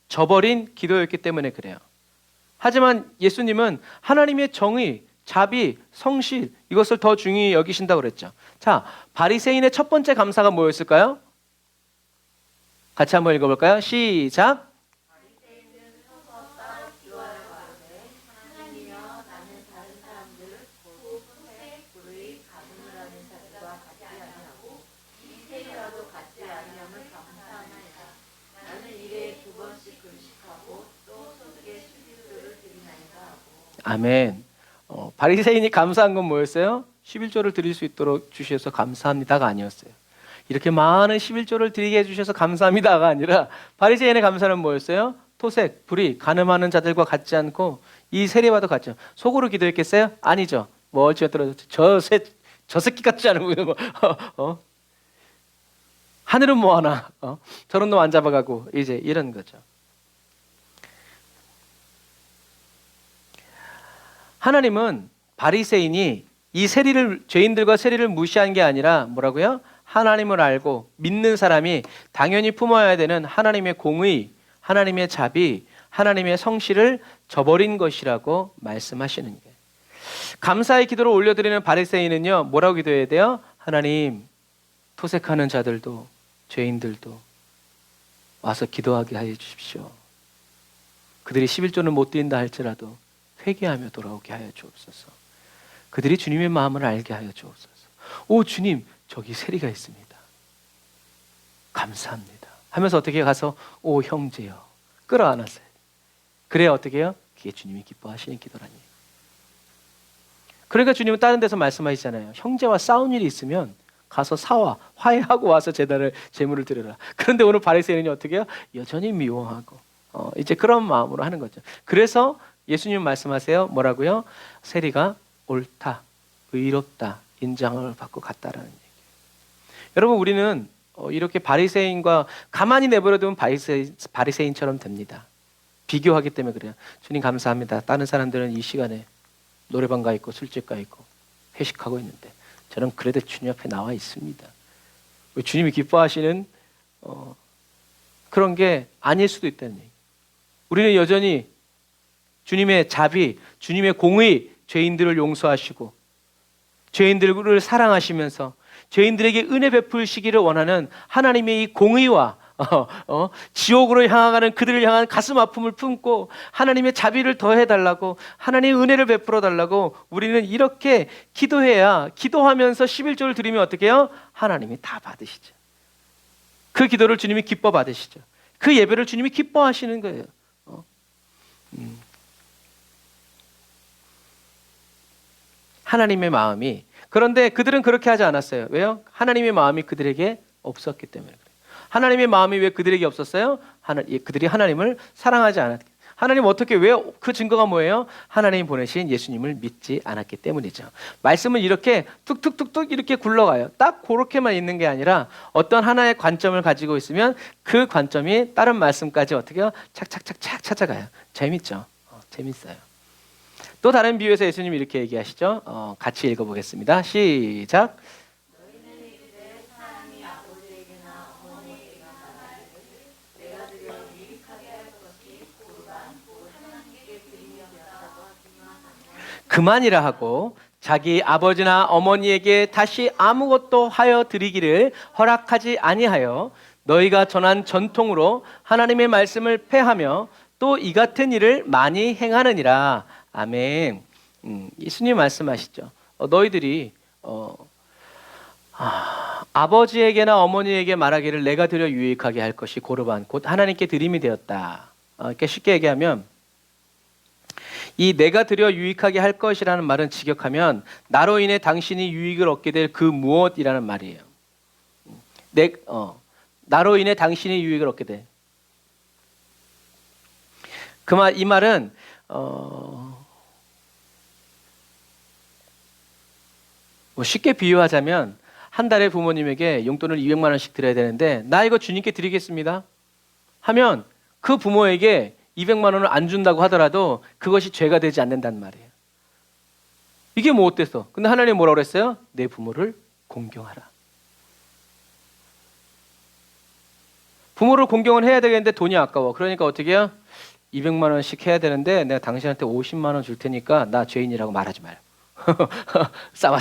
저버린 기도였기 때문에 그래요. 하지만 예수님은 하나님의 정의, 자비, 성실 이것을 더 중요히 여기신다고 그랬죠. 자, 바리새인의 첫 번째 감사가 뭐였을까요? 같이 한번 읽어볼까요? 시작. 아멘. 바리새인이 감사한 건 뭐였어요? 11조를 드릴 수 있도록 주셔서 감사합니다가 아니었어요. 이렇게 많은 11조를 드리게 해주셔서 감사합니다가 아니라 바리새인의 감사는 뭐였어요? 토색, 불의, 가늠하는 자들과 같지 않고 이 세리와도 같죠. 속으로 기도했겠어요? 아니죠. 멀찌 떨어졌죠. 저 새끼 같지 않은 하늘은 뭐하나 저런 놈 안 잡아가고 이제 이런 거죠. 하나님은 바리새인이 이 죄인들과 세리를 무시한 게 아니라 뭐라고요? 하나님을 알고 믿는 사람이 당연히 품어야 되는 하나님의 공의, 하나님의 자비, 하나님의 성실을 저버린 것이라고 말씀하시는 거예요. 감사의 기도를 올려드리는 바리새인은요, 뭐라고 기도해야 돼요? 하나님, 토색하는 자들도 죄인들도 와서 기도하게 해 주십시오. 그들이 11조는 못 드린다 할지라도 회개하며 돌아오게 하여 주옵소서. 그들이 주님의 마음을 알게 하여 주옵소서. 오 주님, 저기 세리가 있습니다. 감사합니다. 하면서 어떻게 가서 오 형제여 끌어안았어요. 그래야 어떻게 해요? 그게 주님이 기뻐하시는 기도라니. 그러니까 주님은 다른 데서 말씀하시잖아요. 형제와 싸운 일이 있으면 가서 화해하고 와서 제물을 드려라. 그런데 오늘 바리새인이 어떻게 해요? 여전히 미워하고 이제 그런 마음으로 하는 거죠. 그래서 예수님 말씀하세요. 뭐라고요? 세리가 옳다, 의롭다 인정을 받고 갔다라는 얘기예요. 여러분 우리는 이렇게 바리새인과 가만히 내버려두면 바리새인처럼 됩니다. 비교하기 때문에 그래요. 주님 감사합니다. 다른 사람들은 이 시간에 노래방 가 있고 술집 가 있고 회식하고 있는데 저는 그래도 주님 앞에 나와 있습니다. 주님이 기뻐하시는 그런 게 아닐 수도 있다는 얘기예요. 우리는 여전히 주님의 자비, 주님의 공의, 죄인들을 용서하시고 죄인들을 사랑하시면서 죄인들에게 은혜 베풀시기를 원하는 하나님의 이 공의와 지옥으로 향하는 그들을 향한 가슴 아픔을 품고 하나님의 자비를 더해달라고, 하나님의 은혜를 베풀어 달라고 우리는 이렇게 기도해야, 기도하면서 11조를 드리면 어떻게 해요? 하나님이 다 받으시죠. 그 기도를 주님이 기뻐 받으시죠. 그 예배를 주님이 기뻐하시는 거예요. 하나님의 마음이, 그런데 그들은 그렇게 하지 않았어요. 왜요? 하나님의 마음이 그들에게 없었기 때문에 그래요. 하나님의 마음이 왜 그들에게 없었어요? 그들이 하나님을 사랑하지 않았기. 하나님 어떻게, 왜? 그 증거가 뭐예요? 하나님 보내신 예수님을 믿지 않았기 때문이죠. 말씀은 이렇게 뚝뚝뚝뚝 이렇게 굴러가요. 딱 그렇게만 있는 게 아니라 어떤 하나의 관점을 가지고 있으면 그 관점이 다른 말씀까지 어떻게 해요? 착착착착 찾아가요. 재밌죠? 재밌어요. 또 다른 비유에서 예수님이 이렇게 얘기하시죠. 같이 읽어보겠습니다. 시작. 그만이라 하고 자기 아버지나 어머니에게 다시 아무것도 하여 드리기를 허락하지 아니하여 너희가 전한 전통으로 하나님의 말씀을 폐하며 또 이 같은 일을 많이 행하느니라. 아멘. 예수님 말씀하시죠. 너희들이 아버지에게나 어머니에게 말하기를 내가 드려 유익하게 할 것이 고르반 곧 하나님께 드림이 되었다. 이렇게 쉽게 얘기하면 이 내가 드려 유익하게 할 것이라는 말은 직역하면 나로 인해 당신이 유익을 얻게 될 그 무엇이라는 말이에요. 나로 인해 당신이 유익을 얻게 돼. 이 말은 뭐 쉽게 비유하자면 한 달에 부모님에게 용돈을 200만 원씩 드려야 되는데 나 이거 주님께 드리겠습니다 하면 그 부모에게 200만 원을 안 준다고 하더라도 그것이 죄가 되지 않는다는 말이에요. 이게 뭐 어땠어? 근데 하나님 뭐라고 그랬어요? 내 부모를 공경하라. 부모를 공경은 해야 되겠는데 돈이 아까워. 그러니까 어떻게 해요? 200만 원씩 해야 되는데 내가 당신한테 50만 원 줄 테니까 나 죄인이라고 말하지 마요. 싸워.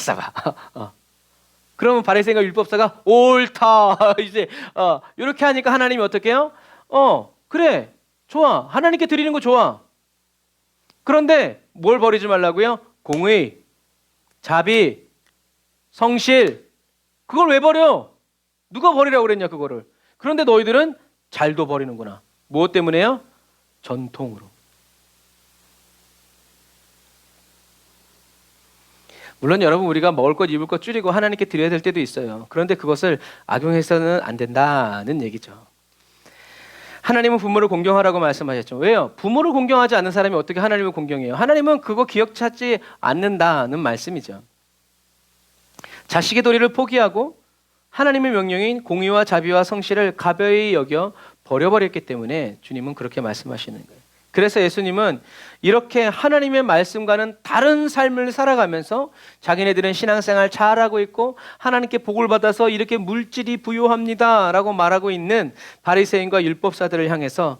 그러면 바리새인과 율법사가 옳다. 이제 이렇게 하니까 하나님이 어떻게 해요? 그래. 좋아. 하나님께 드리는 거 좋아. 그런데 뭘 버리지 말라고요? 공의, 자비, 성실. 그걸 왜 버려? 누가 버리라고 그랬냐 그거를. 그런데 너희들은 잘도 버리는구나. 무엇 때문에요? 전통으로. 물론 여러분 우리가 먹을 것 입을 것 줄이고 하나님께 드려야 될 때도 있어요. 그런데 그것을 악용해서는 안 된다는 얘기죠. 하나님은 부모를 공경하라고 말씀하셨죠. 왜요? 부모를 공경하지 않는 사람이 어떻게 하나님을 공경해요? 하나님은 그거 기억하지 않는다는 말씀이죠. 자식의 도리를 포기하고 하나님의 명령인 공의와 자비와 성실을 가벼이 여겨 버려버렸기 때문에 주님은 그렇게 말씀하시는 거예요. 그래서 예수님은 이렇게 하나님의 말씀과는 다른 삶을 살아가면서 자기네들은 신앙생활 잘하고 있고 하나님께 복을 받아서 이렇게 물질이 부유합니다 라고 말하고 있는 바리새인과 율법사들을 향해서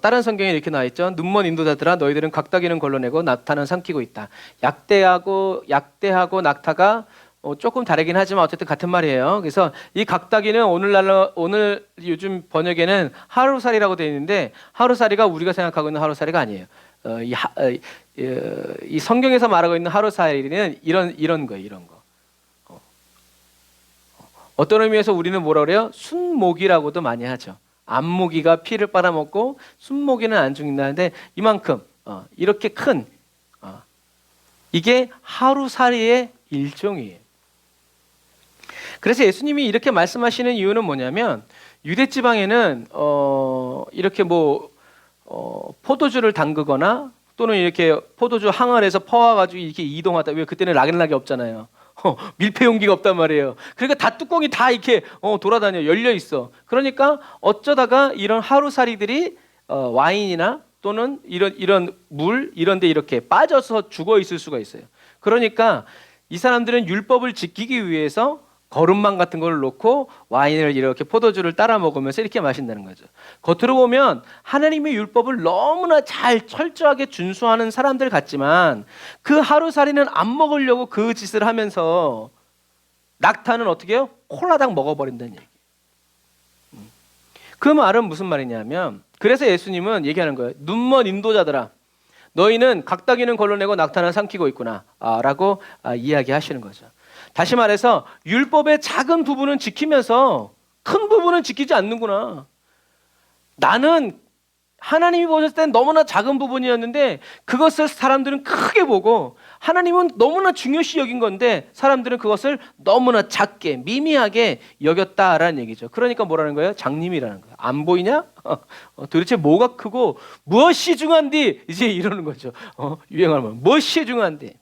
다른 성경에 이렇게 나와 있죠. 눈먼 인도자들아 너희들은 각다기는 걸러내고 낙타는 삼키고 있다. 약대하고 낙타가 조금 다르긴 하지만 어쨌든 같은 말이에요. 그래서 이 각다기는 오늘 요즘 번역에는 하루살이라고 되어 있는데 하루살이가 우리가 생각하고 있는 하루살이가 아니에요. 이 성경에서 말하고 있는 하루살이는 이런 거예요. 이런 거. 어떤 의미에서 우리는 뭐라 그래요? 순모기라고도 많이 하죠. 안모기가 피를 빨아먹고 순모기는 안 죽는다는데 이만큼 이렇게 큰 이게 하루살이의 일종이에요. 그래서 예수님이 이렇게 말씀하시는 이유는 뭐냐면 유대 지방에는 이렇게 포도주를 담그거나 또는 이렇게 포도주 항아리에서 퍼와가지고 이렇게 이동하다. 왜 그때는 락앤락이 없잖아요. 밀폐 용기가 없단 말이에요. 그러니까 다 뚜껑이 다 이렇게 돌아다녀 열려 있어. 그러니까 어쩌다가 이런 하루살이들이 와인이나 또는 이런 물 이런데 이렇게 빠져서 죽어 있을 수가 있어요. 그러니까 이 사람들은 율법을 지키기 위해서 거름망 같은 걸 놓고 와인을 이렇게 포도주를 따라 먹으면서 이렇게 마신다는 거죠. 겉으로 보면 하나님의 율법을 너무나 잘 철저하게 준수하는 사람들 같지만 그 하루살이는 안 먹으려고 그 짓을 하면서 낙타는 어떻게 해요? 콜라당 먹어버린다는 얘기. 그 말은 무슨 말이냐면, 그래서 예수님은 얘기하는 거예요. 눈먼 인도자들아, 너희는 각다기는 걸러내고 낙타는 삼키고 있구나 라고 이야기하시는 거죠. 다시 말해서 율법의 작은 부분은 지키면서 큰 부분은 지키지 않는구나. 나는 하나님이 보셨을 땐 너무나 작은 부분이었는데 그것을 사람들은 크게 보고, 하나님은 너무나 중요시 여긴 건데 사람들은 그것을 너무나 작게 미미하게 여겼다라는 얘기죠. 그러니까 뭐라는 거예요? 장님이라는 거예요. 안 보이냐? 도대체 뭐가 크고 무엇이 중요한디? 이제 이러는 거죠. 유행하면 무엇이 중요한디?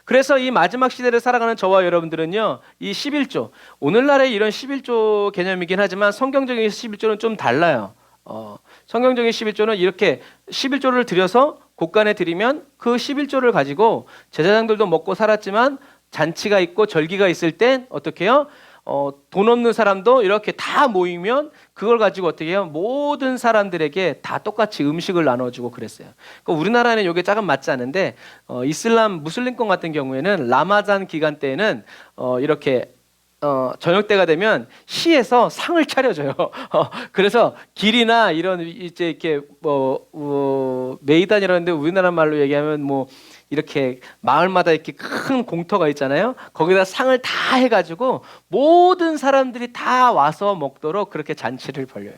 그래서 이 마지막 시대를 살아가는 저와 여러분들은요, 이 11조, 오늘날의 이런 11조 개념이긴 하지만 성경적인 11조는 좀 달라요. 성경적인 11조는 이렇게 11조를 들여서 곳간에 드리면 그 11조를 가지고 제사장들도 먹고 살았지만 잔치가 있고 절기가 있을 땐 어떻게 해요? 돈 없는 사람도 이렇게 다 모이면 그걸 가지고 어떻게 해요? 모든 사람들에게 다 똑같이 음식을 나눠주고 그랬어요. 그러니까 우리나라는 이게 조금 맞지 않은데 이슬람 무슬림권 같은 경우에는 라마잔 기간 때에는 이렇게 저녁 때가 되면 시에서 상을 차려줘요. 그래서 길이나 이런 이제 이렇게 메이단이라는데 우리나라 말로 얘기하면 뭐 이렇게 마을마다 이렇게 큰 공터가 있잖아요. 거기다 상을 다 해가지고 모든 사람들이 다 와서 먹도록 그렇게 잔치를 벌려요.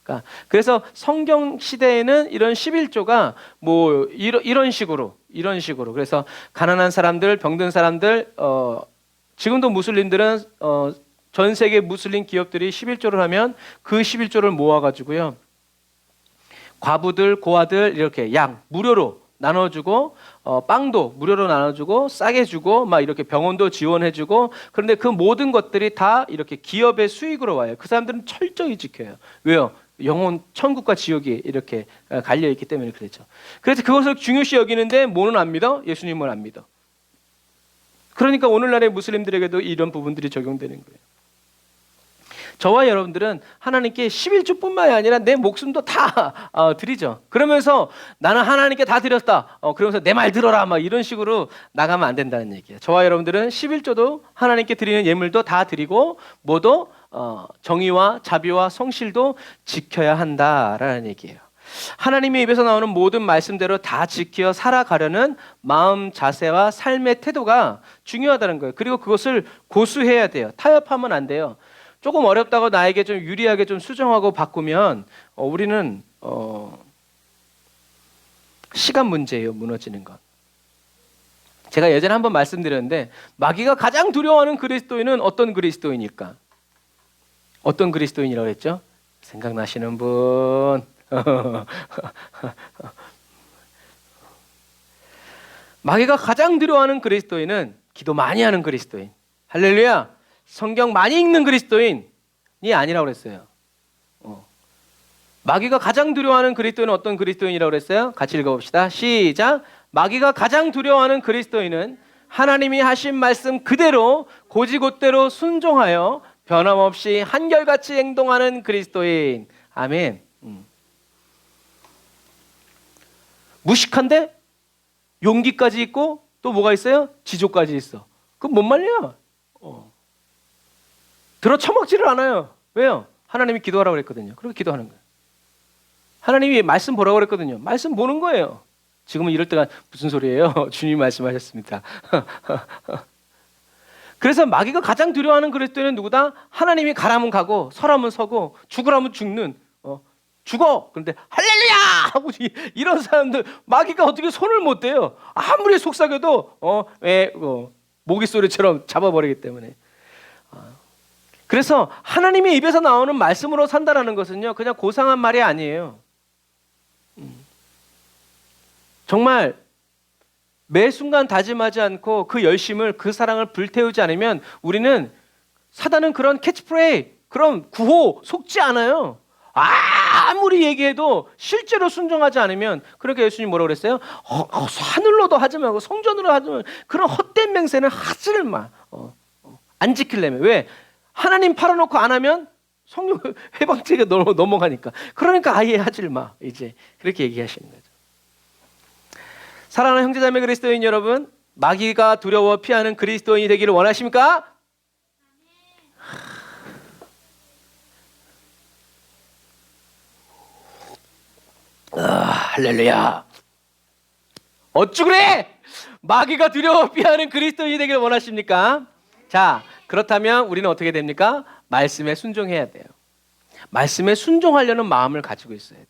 그러니까 그래서 성경 시대에는 이런 11조가 뭐 이런 식으로 그래서 가난한 사람들, 병든 사람들, 지금도 무슬림들은 전 세계 무슬림 기업들이 11조를 하면 그 11조를 모아가지고요, 과부들, 고아들 이렇게 약 무료로 나눠주고, 빵도 무료로 나눠주고, 싸게 주고, 막 이렇게 병원도 지원해주고. 그런데 그 모든 것들이 다 이렇게 기업의 수익으로 와요. 그 사람들은 철저히 지켜요. 왜요? 영혼, 천국과 지옥이 이렇게 갈려 있기 때문에 그렇죠. 그래서 그것을 중요시 여기는데 뭐는 안 믿어? 예수님을 안 믿어. 그러니까 오늘날의 무슬림들에게도 이런 부분들이 적용되는 거예요. 저와 여러분들은 하나님께 11조뿐만이 아니라 내 목숨도 다 드리죠. 그러면서 나는 하나님께 다 드렸다. 그러면서 내 말 들어라. 막 이런 식으로 나가면 안 된다는 얘기예요. 저와 여러분들은 11조도 하나님께 드리는 예물도 다 드리고, 모두 정의와 자비와 성실도 지켜야 한다라는 얘기예요. 하나님의 입에서 나오는 모든 말씀대로 다 지켜 살아가려는 마음 자세와 삶의 태도가 중요하다는 거예요. 그리고 그것을 고수해야 돼요. 타협하면 안 돼요. 조금 어렵다고 나에게 좀 유리하게 좀 수정하고 바꾸면 우리는 시간 문제예요. 무너지는 건. 제가 예전에 한번 말씀드렸는데, 마귀가 가장 두려워하는 그리스도인은 어떤 그리스도인일까? 어떤 그리스도인이라고 했죠? 생각나시는 분? 마귀가 가장 두려워하는 그리스도인은 기도 많이 하는 그리스도인, 할렐루야, 성경 많이 읽는 그리스도인이 아니라고 그랬어요. 마귀가 가장 두려워하는 그리스도인은 어떤 그리스도인이라고 그랬어요? 같이 읽어봅시다. 시작. 마귀가 가장 두려워하는 그리스도인은 하나님이 하신 말씀 그대로 고지곳대로 순종하여 변함없이 한결같이 행동하는 그리스도인. 아멘. 무식한데 용기까지 있고 또 뭐가 있어요? 지조까지 있어. 그럼 못 말려. 들어 처먹지를 않아요. 왜요? 하나님이 기도하라고 그랬거든요. 그리고 기도하는 거예요. 하나님이 말씀 보라고 그랬거든요. 말씀 보는 거예요. 지금은 이럴 때가 무슨 소리예요? 주님이 말씀하셨습니다. 그래서 마귀가 가장 두려워하는 그리스도인은 누구다? 하나님이 가라면 가고 서라면 서고 죽으라면 죽는, 죽어! 그런데 할렐루야! 하고 이런 사람들 마귀가 어떻게 손을 못 대요. 아무리 속삭여도 모기 소리처럼 잡아버리기 때문에. 그래서 하나님의 입에서 나오는 말씀으로 산다라는 것은요, 그냥 고상한 말이 아니에요. 정말 매 순간 다짐하지 않고 그 열심을, 그 사랑을 불태우지 않으면 우리는, 사단은 그런 캐치프레이, 그런 구호 속지 않아요. 아무리 얘기해도 실제로 순종하지 않으면, 그렇게 예수님 뭐라고 그랬어요? 하늘로도 하지 말고 성전으로 하지 말고 그런 헛된 맹세는 하지를 마. 안 지키려면. 왜? 하나님 팔아놓고 안 하면 성령 해방죄가 넘어가니까. 그러니까 아예 하지를 마. 이제 그렇게 얘기하시는 거죠. 사랑하는 형제자매 그리스도인 여러분, 마귀가 두려워 피하는 그리스도인이 되기를 원하십니까? 할렐루야. 어쭈 그래? 마귀가 두려워 피하는 그리스도인이 되길 원하십니까? 자, 그렇다면 우리는 어떻게 됩니까? 말씀에 순종해야 돼요. 말씀에 순종하려는 마음을 가지고 있어야 돼.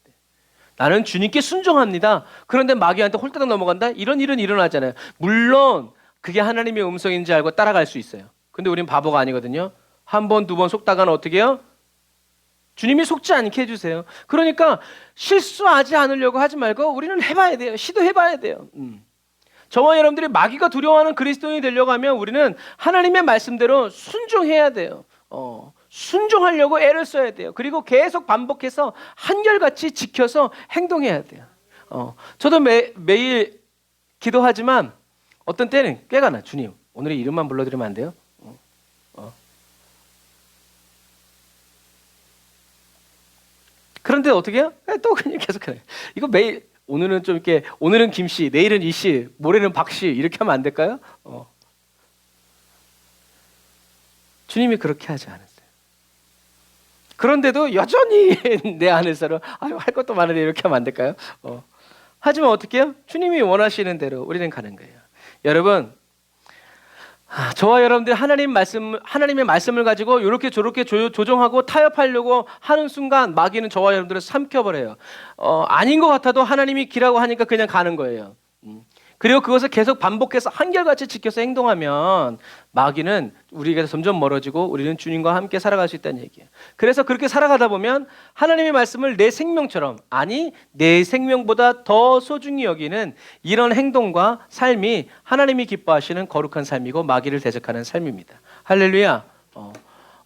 나는 주님께 순종합니다. 그런데 마귀한테 홀딱 넘어간다? 이런 일은 일어나잖아요. 물론 그게 하나님의 음성인지 알고 따라갈 수 있어요. 근데 우린 바보가 아니거든요. 한 번, 두 번 속다가는 어떻게 해요? 주님이 속지 않게 해주세요. 그러니까 실수하지 않으려고 하지 말고 우리는 해봐야 돼요. 시도해봐야 돼요. 저와 여러분들이 마귀가 두려워하는 그리스도인이 되려고 하면 우리는 하나님의 말씀대로 순종해야 돼요. 순종하려고 애를 써야 돼요. 그리고 계속 반복해서 한결같이 지켜서 행동해야 돼요. 저도 매일 기도하지만 어떤 때는 꾀가 나. 주님, 오늘의 이름만 불러드리면 안 돼요? 그런데 어떻게 해요? 또 그냥 계속 해요. 이거 매일 오늘은 좀 이렇게 오늘은 김씨, 내일은 이씨, 모레는 박씨 이렇게 하면 안 될까요? 주님이 그렇게 하지 않았어요. 그런데도 여전히 내 안에서는 할 것도 많은데 이렇게 하면 안 될까요? 하지만 어떻게 해요? 주님이 원하시는 대로 우리는 가는 거예요. 여러분, 저와 여러분들 하나님의 말씀을 가지고 이렇게 저렇게 조정하고 타협하려고 하는 순간 마귀는 저와 여러분들을 삼켜버려요. 아닌 것 같아도 하나님이 기라고 하니까 그냥 가는 거예요. 그리고 그것을 계속 반복해서 한결같이 지켜서 행동하면 마귀는 우리에게서 점점 멀어지고 우리는 주님과 함께 살아갈 수 있다는 얘기예요. 그래서 그렇게 살아가다 보면 하나님의 말씀을 내 생명처럼, 아니 내 생명보다 더 소중히 여기는 이런 행동과 삶이 하나님이 기뻐하시는 거룩한 삶이고 마귀를 대적하는 삶입니다. 할렐루야.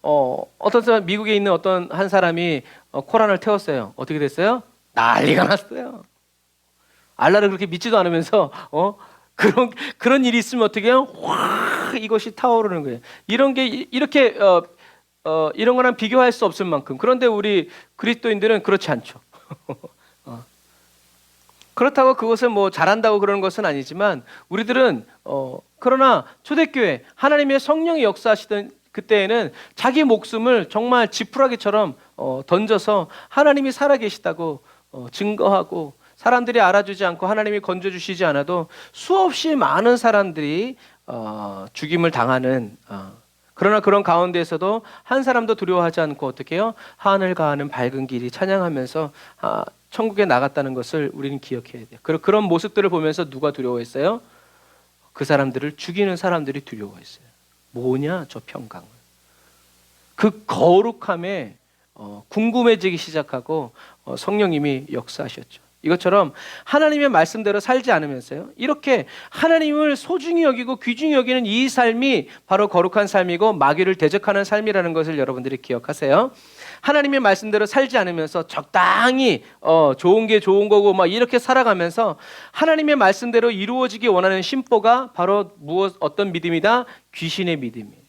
어떤 사람, 미국에 있는 어떤 한 사람이 코란을 태웠어요. 어떻게 됐어요? 난리가 났어요. 알라를 그렇게 믿지도 않으면서 그런 일이 있으면 어떻게 해요? 확 이것이 타오르는 거예요. 이런 게 이렇게 이런 거랑 비교할 수 없을 만큼. 그런데 우리 그리스도인들은 그렇지 않죠. 그렇다고 그것을 뭐 잘한다고 그러는 것은 아니지만 우리들은 그러나 초대교회 하나님의 성령이 역사하시던 그때에는 자기 목숨을 정말 지푸라기처럼 던져서 하나님이 살아계시다고 증거하고, 사람들이 알아주지 않고 하나님이 건져주시지 않아도 수없이 많은 사람들이 죽임을 당하는, 그러나 그런 가운데에서도 한 사람도 두려워하지 않고 어떻게 해요? 하늘 가하는 밝은 길이 찬양하면서 천국에 나갔다는 것을 우리는 기억해야 돼요. 그런 모습들을 보면서 누가 두려워했어요? 그 사람들을 죽이는 사람들이 두려워했어요. 뭐냐 저 평강을. 그 거룩함에 궁금해지기 시작하고 성령님이 역사하셨죠. 이것처럼 하나님의 말씀대로 살지 않으면서요, 이렇게 하나님을 소중히 여기고 귀중히 여기는 이 삶이 바로 거룩한 삶이고 마귀를 대적하는 삶이라는 것을 여러분들이 기억하세요. 하나님의 말씀대로 살지 않으면서 적당히 좋은 게 좋은 거고 막 이렇게 살아가면서 하나님의 말씀대로 이루어지기 원하는 심보가 바로 어떤 믿음이다? 귀신의 믿음이에요.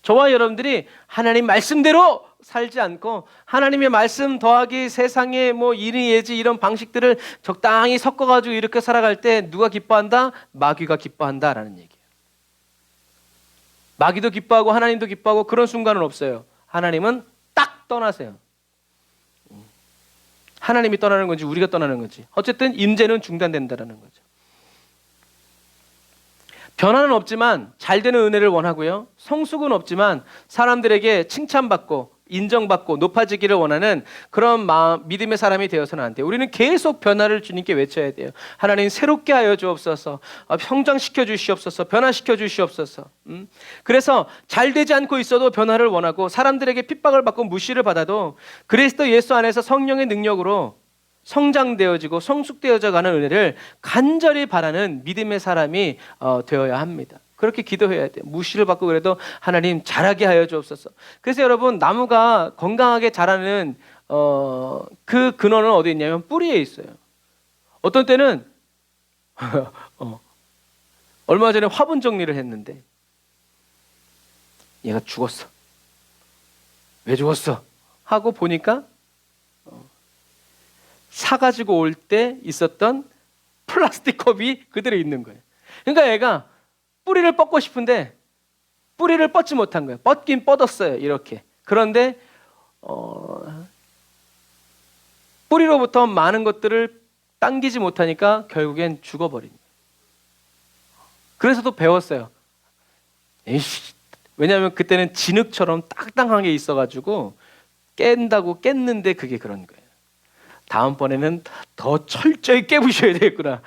저와 여러분들이 하나님 말씀대로 살지 않고 하나님의 말씀 더하기 세상의 뭐 이리 예지 이런 방식들을 적당히 섞어가지고 이렇게 살아갈 때 누가 기뻐한다? 마귀가 기뻐한다라는 얘기예요. 마귀도 기뻐하고 하나님도 기뻐하고 그런 순간은 없어요. 하나님은 딱 떠나세요. 하나님이 떠나는 건지 우리가 떠나는 건지 어쨌든 임재는 중단된다라는 거죠. 변화는 없지만 잘 되는 은혜를 원하고요, 성숙은 없지만 사람들에게 칭찬받고 인정받고 높아지기를 원하는 그런 믿음의 사람이 되어서는 안 돼요. 우리는 계속 변화를 주님께 외쳐야 돼요. 하나님 새롭게 하여 주옵소서, 성장시켜 주시옵소서, 변화시켜 주시옵소서. 그래서 잘 되지 않고 있어도 변화를 원하고, 사람들에게 핍박을 받고 무시를 받아도 그리스도 예수 안에서 성령의 능력으로 성장되어지고 성숙되어져 가는 은혜를 간절히 바라는 믿음의 사람이 되어야 합니다. 그렇게 기도해야 돼요. 무시를 받고 그래도 하나님 자라게 하여 주옵소서. 그래서 여러분, 나무가 건강하게 자라는 그 근원은 어디 있냐면 뿌리에 있어요. 어떤 때는 얼마 전에 화분 정리를 했는데 얘가 죽었어. 왜 죽었어? 하고 보니까 사가지고 올 때 있었던 플라스틱 컵이 그대로 있는 거예요. 그러니까 얘가 뿌리를 뻗고 싶은데 뿌리를 뻗지 못한 거예요. 뻗긴 뻗었어요, 이렇게. 그런데 뿌리로부터 많은 것들을 당기지 못하니까 결국엔 죽어버립니다. 그래서 또 배웠어요. 에이씨, 왜냐하면 그때는 진흙처럼 딱딱한 게 있어가지고 깼는데 그게 그런 거예요. 다음번에는 더 철저히 깨부셔야 되겠구나.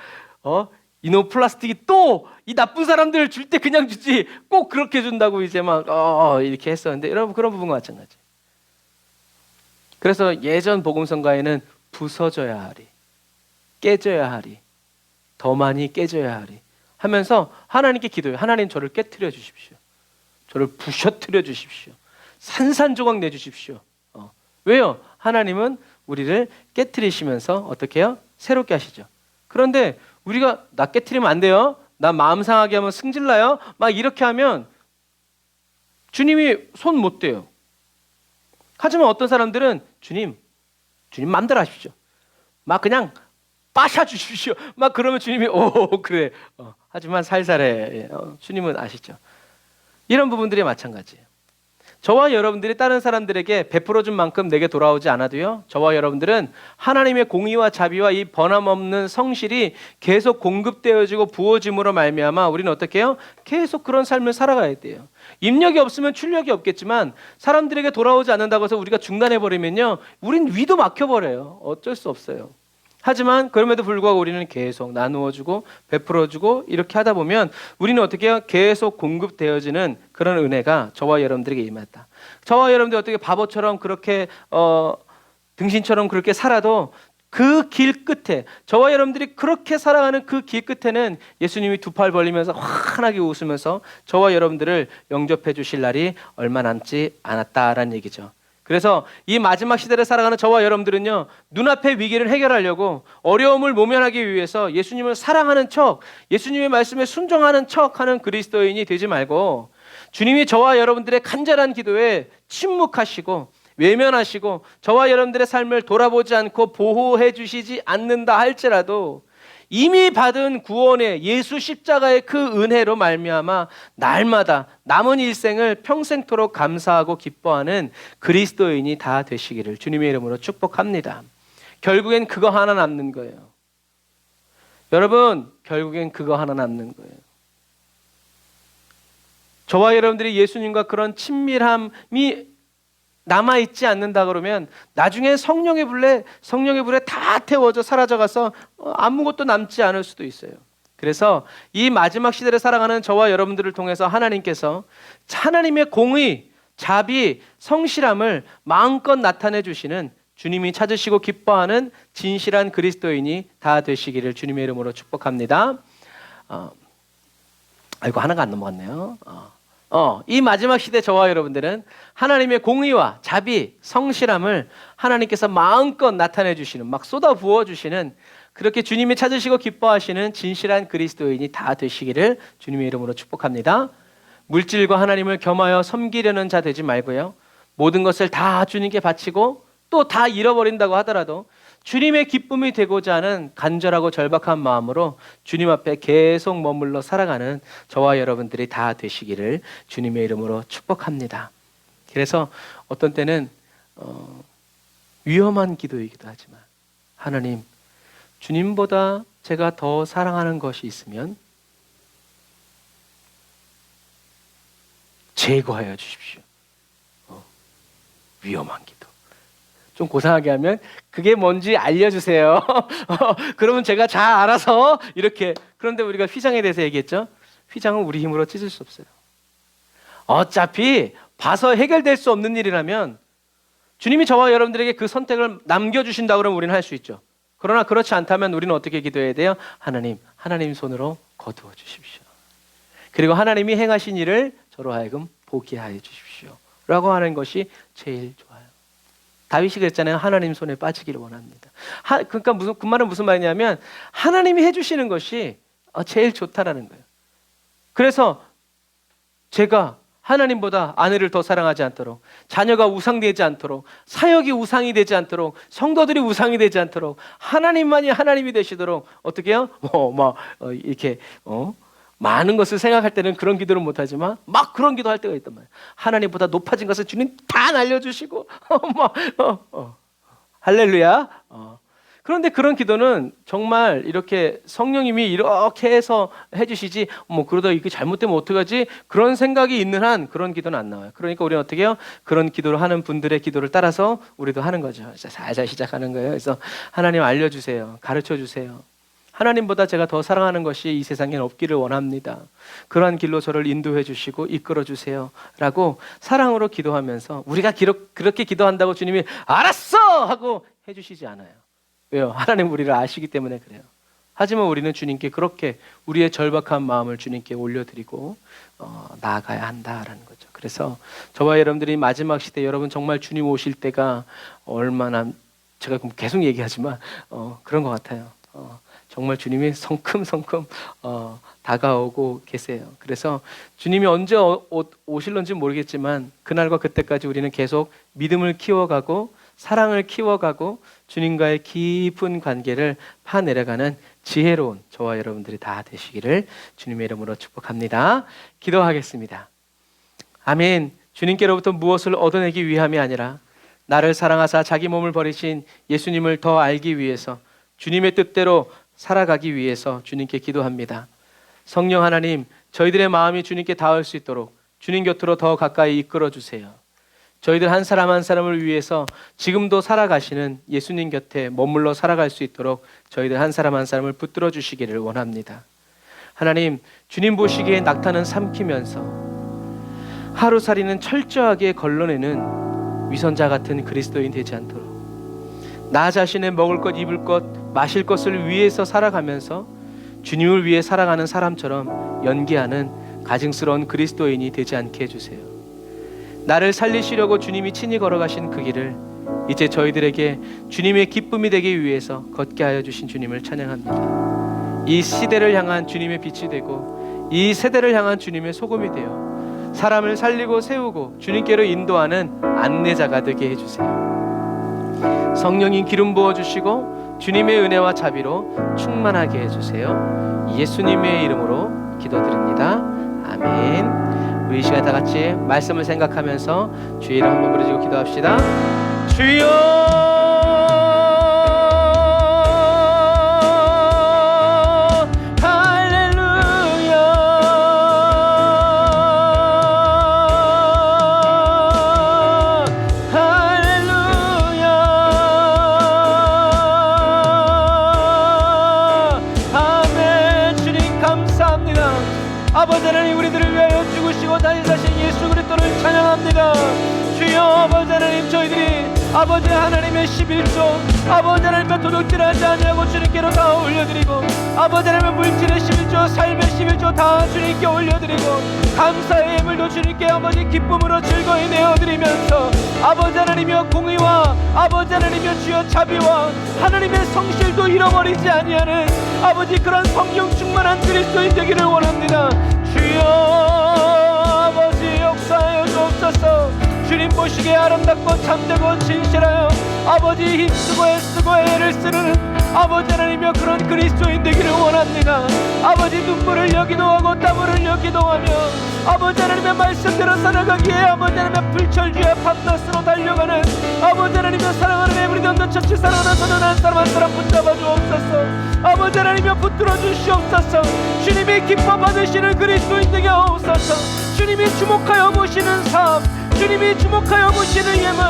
이놈 플라스틱이 또 이 나쁜 사람들 줄 때 그냥 주지 꼭 그렇게 준다고 이제 막 이렇게 했었는데, 여러분 그런 부분과 마찬가지. 그래서 예전 복음성가에는 부서져야 하리, 깨져야 하리, 더 많이 깨져야 하리 하면서 하나님께 기도해요. 하나님, 저를 깨트려 주십시오. 저를 부셔뜨려 주십시오. 산산조각 내주십시오. 왜요? 하나님은 우리를 깨트리시면서 어떻게 해요? 새롭게 하시죠. 그런데 우리가 나 깨트리면 안 돼요, 나 마음 상하게 하면 승질나요, 막 이렇게 하면 주님이 손 못 대요. 하지만 어떤 사람들은 주님 마음대로 하십시오, 막 그냥 빠셔 주십시오, 막 그러면 주님이 그래. 하지만 살살해. 주님은 아시죠. 이런 부분들이 마찬가지예요. 저와 여러분들이 다른 사람들에게 베풀어준 만큼 내게 돌아오지 않아도요, 저와 여러분들은 하나님의 공의와 자비와 이 번함없는 성실이 계속 공급되어지고 부어짐으로 말미암아 우리는 어떻게 해요? 계속 그런 삶을 살아가야 돼요. 입력이 없으면 출력이 없겠지만 사람들에게 돌아오지 않는다고 해서 우리가 중단해버리면요, 우린 위도 막혀버려요. 어쩔 수 없어요. 하지만 그럼에도 불구하고 우리는 계속 나누어주고 베풀어주고 이렇게 하다 보면 우리는 어떻게 해요? 계속 공급되어지는 그런 은혜가 저와 여러분들에게 임했다. 저와 여러분들이 어떻게 바보처럼 그렇게 등신처럼 그렇게 살아도 그 길 끝에, 저와 여러분들이 그렇게 살아가는 그 길 끝에는 예수님이 두 팔 벌리면서 환하게 웃으면서 저와 여러분들을 영접해 주실 날이 얼마 남지 않았다라는 얘기죠. 그래서 이 마지막 시대를 살아가는 저와 여러분들은요, 눈앞의 위기를 해결하려고 어려움을 모면하기 위해서 예수님을 사랑하는 척, 예수님의 말씀에 순종하는 척하는 그리스도인이 되지 말고, 주님이 저와 여러분들의 간절한 기도에 침묵하시고 외면하시고 저와 여러분들의 삶을 돌아보지 않고 보호해 주시지 않는다 할지라도 이미 받은 구원의 예수 십자가의 그 은혜로 말미암아 날마다 남은 일생을 평생토록 감사하고 기뻐하는 그리스도인이 다 되시기를 주님의 이름으로 축복합니다. 결국엔 그거 하나 남는 거예요. 여러분, 결국엔 그거 하나 남는 거예요. 저와 여러분들이 예수님과 그런 친밀함이 남아있지 않는다 그러면 나중에 성령의 불에 다 태워져 사라져가서 아무것도 남지 않을 수도 있어요. 그래서 이 마지막 시대를 살아가는 저와 여러분들을 통해서 하나님께서 하나님의 공의, 자비, 성실함을 마음껏 나타내 주시는 주님이 찾으시고 기뻐하는 진실한 그리스도인이 다 되시기를 주님의 이름으로 축복합니다. 하나가 안 넘어갔네요. 이 마지막 시대 저와 여러분들은 하나님의 공의와 자비, 성실함을 하나님께서 마음껏 나타내 주시는, 막 쏟아 부어 주시는, 그렇게 주님이 찾으시고 기뻐하시는 진실한 그리스도인이 다 되시기를 주님의 이름으로 축복합니다. 물질과 하나님을 겸하여 섬기려는 자 되지 말고요, 모든 것을 다 주님께 바치고 또 다 잃어버린다고 하더라도 주님의 기쁨이 되고자 하는 간절하고 절박한 마음으로 주님 앞에 계속 머물러 살아가는 저와 여러분들이 다 되시기를 주님의 이름으로 축복합니다. 그래서 어떤 때는 위험한 기도이기도 하지만, 하나님, 주님보다 제가 더 사랑하는 것이 있으면 제거하여 주십시오. 위험한 기도. 좀 고상하게 하면 그게 뭔지 알려주세요. 그러면 제가 잘 알아서 이렇게. 그런데 우리가 휘장에 대해서 얘기했죠. 휘장은 우리 힘으로 찢을 수 없어요. 어차피 봐서 해결될 수 없는 일이라면 주님이 저와 여러분들에게 그 선택을 남겨주신다 그러면 우리는 할 수 있죠. 그러나 그렇지 않다면 우리는 어떻게 기도해야 돼요? 하나님 손으로 거두어 주십시오. 그리고 하나님이 행하신 일을 저로 하여금 보게 하여 주십시오 라고 하는 것이 제일 좋아요. 다윗이 그랬잖아요. 하나님 손에 빠지기를 원합니다. 그러니까 그 말은 무슨 말이냐면 하나님이 해주시는 것이 제일 좋다라는 거예요. 그래서 제가 하나님보다 아내를 더 사랑하지 않도록, 자녀가 우상되지 않도록, 사역이 우상이 되지 않도록, 성도들이 우상이 되지 않도록, 하나님만이 하나님이 되시도록 어떻게 해요? 이렇게 많은 것을 생각할 때는 그런 기도를 못하지만 막 그런 기도할 때가 있단 말이에요. 하나님보다 높아진 것을 주님 다 날려주시고 할렐루야. 그런데 그런 기도는 정말 이렇게 성령님이 이렇게 해서 해주시지, 그러다 이게 잘못되면 어떡하지? 그런 생각이 있는 한 그런 기도는 안 나와요. 그러니까 우리는 어떻게 해요? 그런 기도를 하는 분들의 기도를 따라서 우리도 하는 거죠. 살살 시작하는 거예요. 그래서 하나님 알려주세요. 가르쳐주세요. 하나님보다 제가 더 사랑하는 것이 이 세상에 없기를 원합니다. 그러한 길로 저를 인도해 주시고 이끌어 주세요 라고 사랑으로 기도하면서, 우리가 그렇게 기도한다고 주님이 알았어! 하고 해주시지 않아요. 왜요? 하나님 우리를 아시기 때문에 그래요. 하지만 우리는 주님께 그렇게 우리의 절박한 마음을 주님께 올려드리고 나아가야 한다라는 거죠. 그래서 저와 여러분들이 마지막 시대, 여러분 정말 주님 오실 때가 얼마나, 제가 계속 얘기하지만 그런 것 같아요. 정말 주님이 성큼성큼 다가오고 계세요. 그래서 주님이 언제 오실런지 모르겠지만 그날과 그때까지 우리는 계속 믿음을 키워가고 사랑을 키워가고 주님과의 깊은 관계를 파내려가는 지혜로운 저와 여러분들이 다 되시기를 주님의 이름으로 축복합니다. 기도하겠습니다. 아멘. 주님께로부터 무엇을 얻어내기 위함이 아니라 나를 사랑하사 자기 몸을 버리신 예수님을 더 알기 위해서, 주님의 뜻대로 살아가기 위해서 주님께 기도합니다. 성령 하나님, 저희들의 마음이 주님께 닿을 수 있도록 주님 곁으로 더 가까이 이끌어 주세요. 저희들 한 사람 한 사람을 위해서 지금도 살아가시는 예수님 곁에 머물러 살아갈 수 있도록 저희들 한 사람 한 사람을 붙들어 주시기를 원합니다. 하나님, 주님 보시기에 낙타는 삼키면서 하루살이는 철저하게 걸러내는 위선자 같은 그리스도인 되지 않도록, 나 자신의 먹을 것, 입을 것, 마실 것을 위해서 살아가면서 주님을 위해 살아가는 사람처럼 연기하는 가증스러운 그리스도인이 되지 않게 해주세요. 나를 살리시려고 주님이 친히 걸어가신 그 길을 이제 저희들에게 주님의 기쁨이 되기 위해서 걷게 하여 주신 주님을 찬양합니다. 이 시대를 향한 주님의 빛이 되고 이 세대를 향한 주님의 소금이 되어 사람을 살리고 세우고 주님께로 인도하는 안내자가 되게 해주세요. 성령님 기름 부어주시고 주님의 은혜와 자비로 충만하게 해주세요. 예수님의 이름으로 기도드립니다. 아멘. 우리 이 시간 다 같이 말씀을 생각하면서 주의 이름 한번 부르짖고 기도합시다. 주여 아버지 하나님, 우리들을 위하여 죽으시고 다니사신 예수 그리스도를 찬양합니다. 주여 아버지 하나님, 저희들이 아버지 하나님의 11조, 아버지 하나님의 도둑질하지 아니하고 주님께로 다 올려드리고, 아버지 하나님의 물질의 11조, 삶의 11조 다 주님께 올려드리고, 감사의 예물도 주님께 아버지 기쁨으로 즐거이 내어드리면서 아버지 하나님의 공의와 아버지 하나님의 주여 자비와 하나님의 성실도 잃어버리지 아니하는 아버지 그런 성령 충만한 그리스도인 되기를 원합니다. 주여 아버지 역사하여 주옵소서. 주님 보시기에 아름답고 참되고 진실하여 아버지 힘쓰고 애쓰고 애를 쓰는 아버지 하나님의 그런 그리스도인 되기를 원합니다. 아버지 눈물을 여기도 하고 땀을 흘려 기도하며 아버지 하나님의 말씀대로 살아가기에 아버지 하나님의 불철주야 밤낮으로 달려가는 아버지 하나님의 사랑하는 에브리데이 언더처치 사랑하는 선언 한 사람 한 사람 붙잡아 주옵소서. 아버지 하나님의 붙들어 주시옵소서. 주님이 기뻐 받으시는 그리스도인 되게 하옵소서. 주님이 주목하여 보시는 삶, 주님이 주목하여 보시는 예물,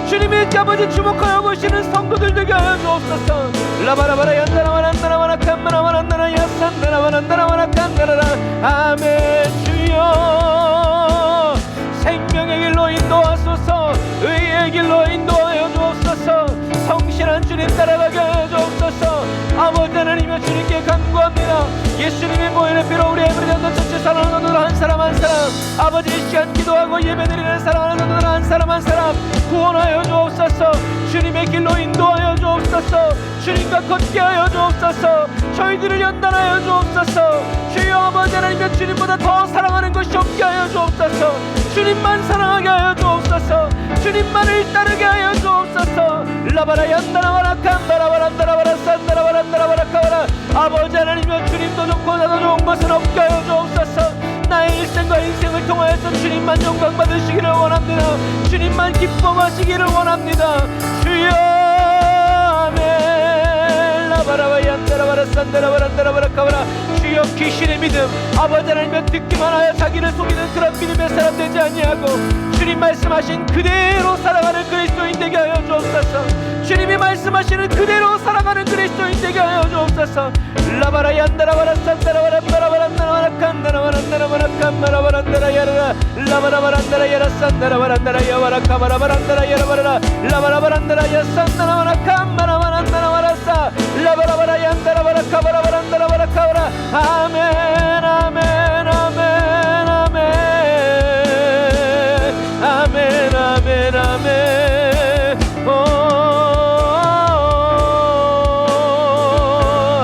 주님이 아버지 주목하여 보시는 성도들 되게 하여 주옵소서. 라바라바라 얀다라바란다라바라 칸마라바란다라 야산다라바란다라바라 칸다라라. 아멘. 주여 생명의 길로 인도하소서. 의의 길로 인도하여 주옵소서. 성실한 주님 따라가게 하여 주옵소서. 아버지 하나님의 주님께 간구합니다. 예수님의 모인의 피로 우리 에브리데이 언더처치 사랑하는 너들 한 사람 한 사람, 아버지 이 시간 기도하고 예배드리는 사랑하는 너들 한 사람 한 사람 구원하여 주옵소서. 주님의 길로 인도하여 주옵소서. 주님과 걷게 하여 주옵소서. 저희들을 연단하여 주옵소서. 주여 아버지 하나님의 주님보다 더 사랑하는 것이 없게 하여 주옵소서. 주님만 사랑하게 하여 주옵소서. 주님만을 따르게 하여 주옵소서. 라바라 얀다라바라 칸바라바란다라바라 산다라바란다라바라 카바라. 아버지 하나님의 주님도 좋고 나도 좋은 것은 없게 하여 주옵소서. 나의 일생과 인생을 통하여서 주님만 영광 받으시기를 원합니다. 주님만 기뻐하시기를 원합니다. 주여 아멘. 주여 귀신의 믿음 아버지 하나님의 듣기만 하여 자기를 속이는 그런 믿음의 사람 되지 아니하고 주님 말씀하신 그대로 살아가는 그리스도인 되게 하여 주옵소서. 주님이 말씀하시는 그대로 살아가는 그리스도인 되게 하여 주옵소서. 라바라 얀다라바라 산다라바라 바라바란다라바라 칸다라바란다라바라 칸마라바란다라 야라라 라바라바란다라 야라 산다라바란다라 야바라 카바라바란다라 야라바라라 라바라바란다라 야산다라바라 칸마라바란다라바라사 라바라바라 얀다라바라 카바라바란다라바라 카바라. 아멘 아멘 아멘 아멘 아멘 아멘 아멘.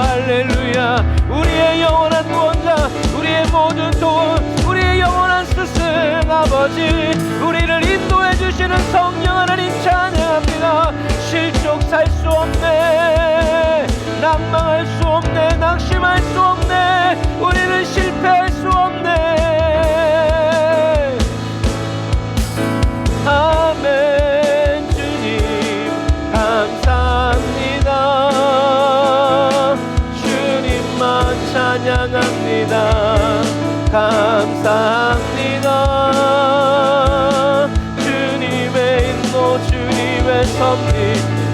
할렐루야. 우리의 영원한 구원자, 우리의 모든 도움, 우리의 영원한 스승 아버지, 우리를 인도해 주시는 성령 하나님 찬양합니다. 실족살 수 없네, 낭망할 수 없네, 낙심할 수 없네, 우리는 실패할 수 없네. 아멘. 주님 감사합니다. 주님만 찬양합니다. 감사합니다. 주님의 인도, 주님의 섭리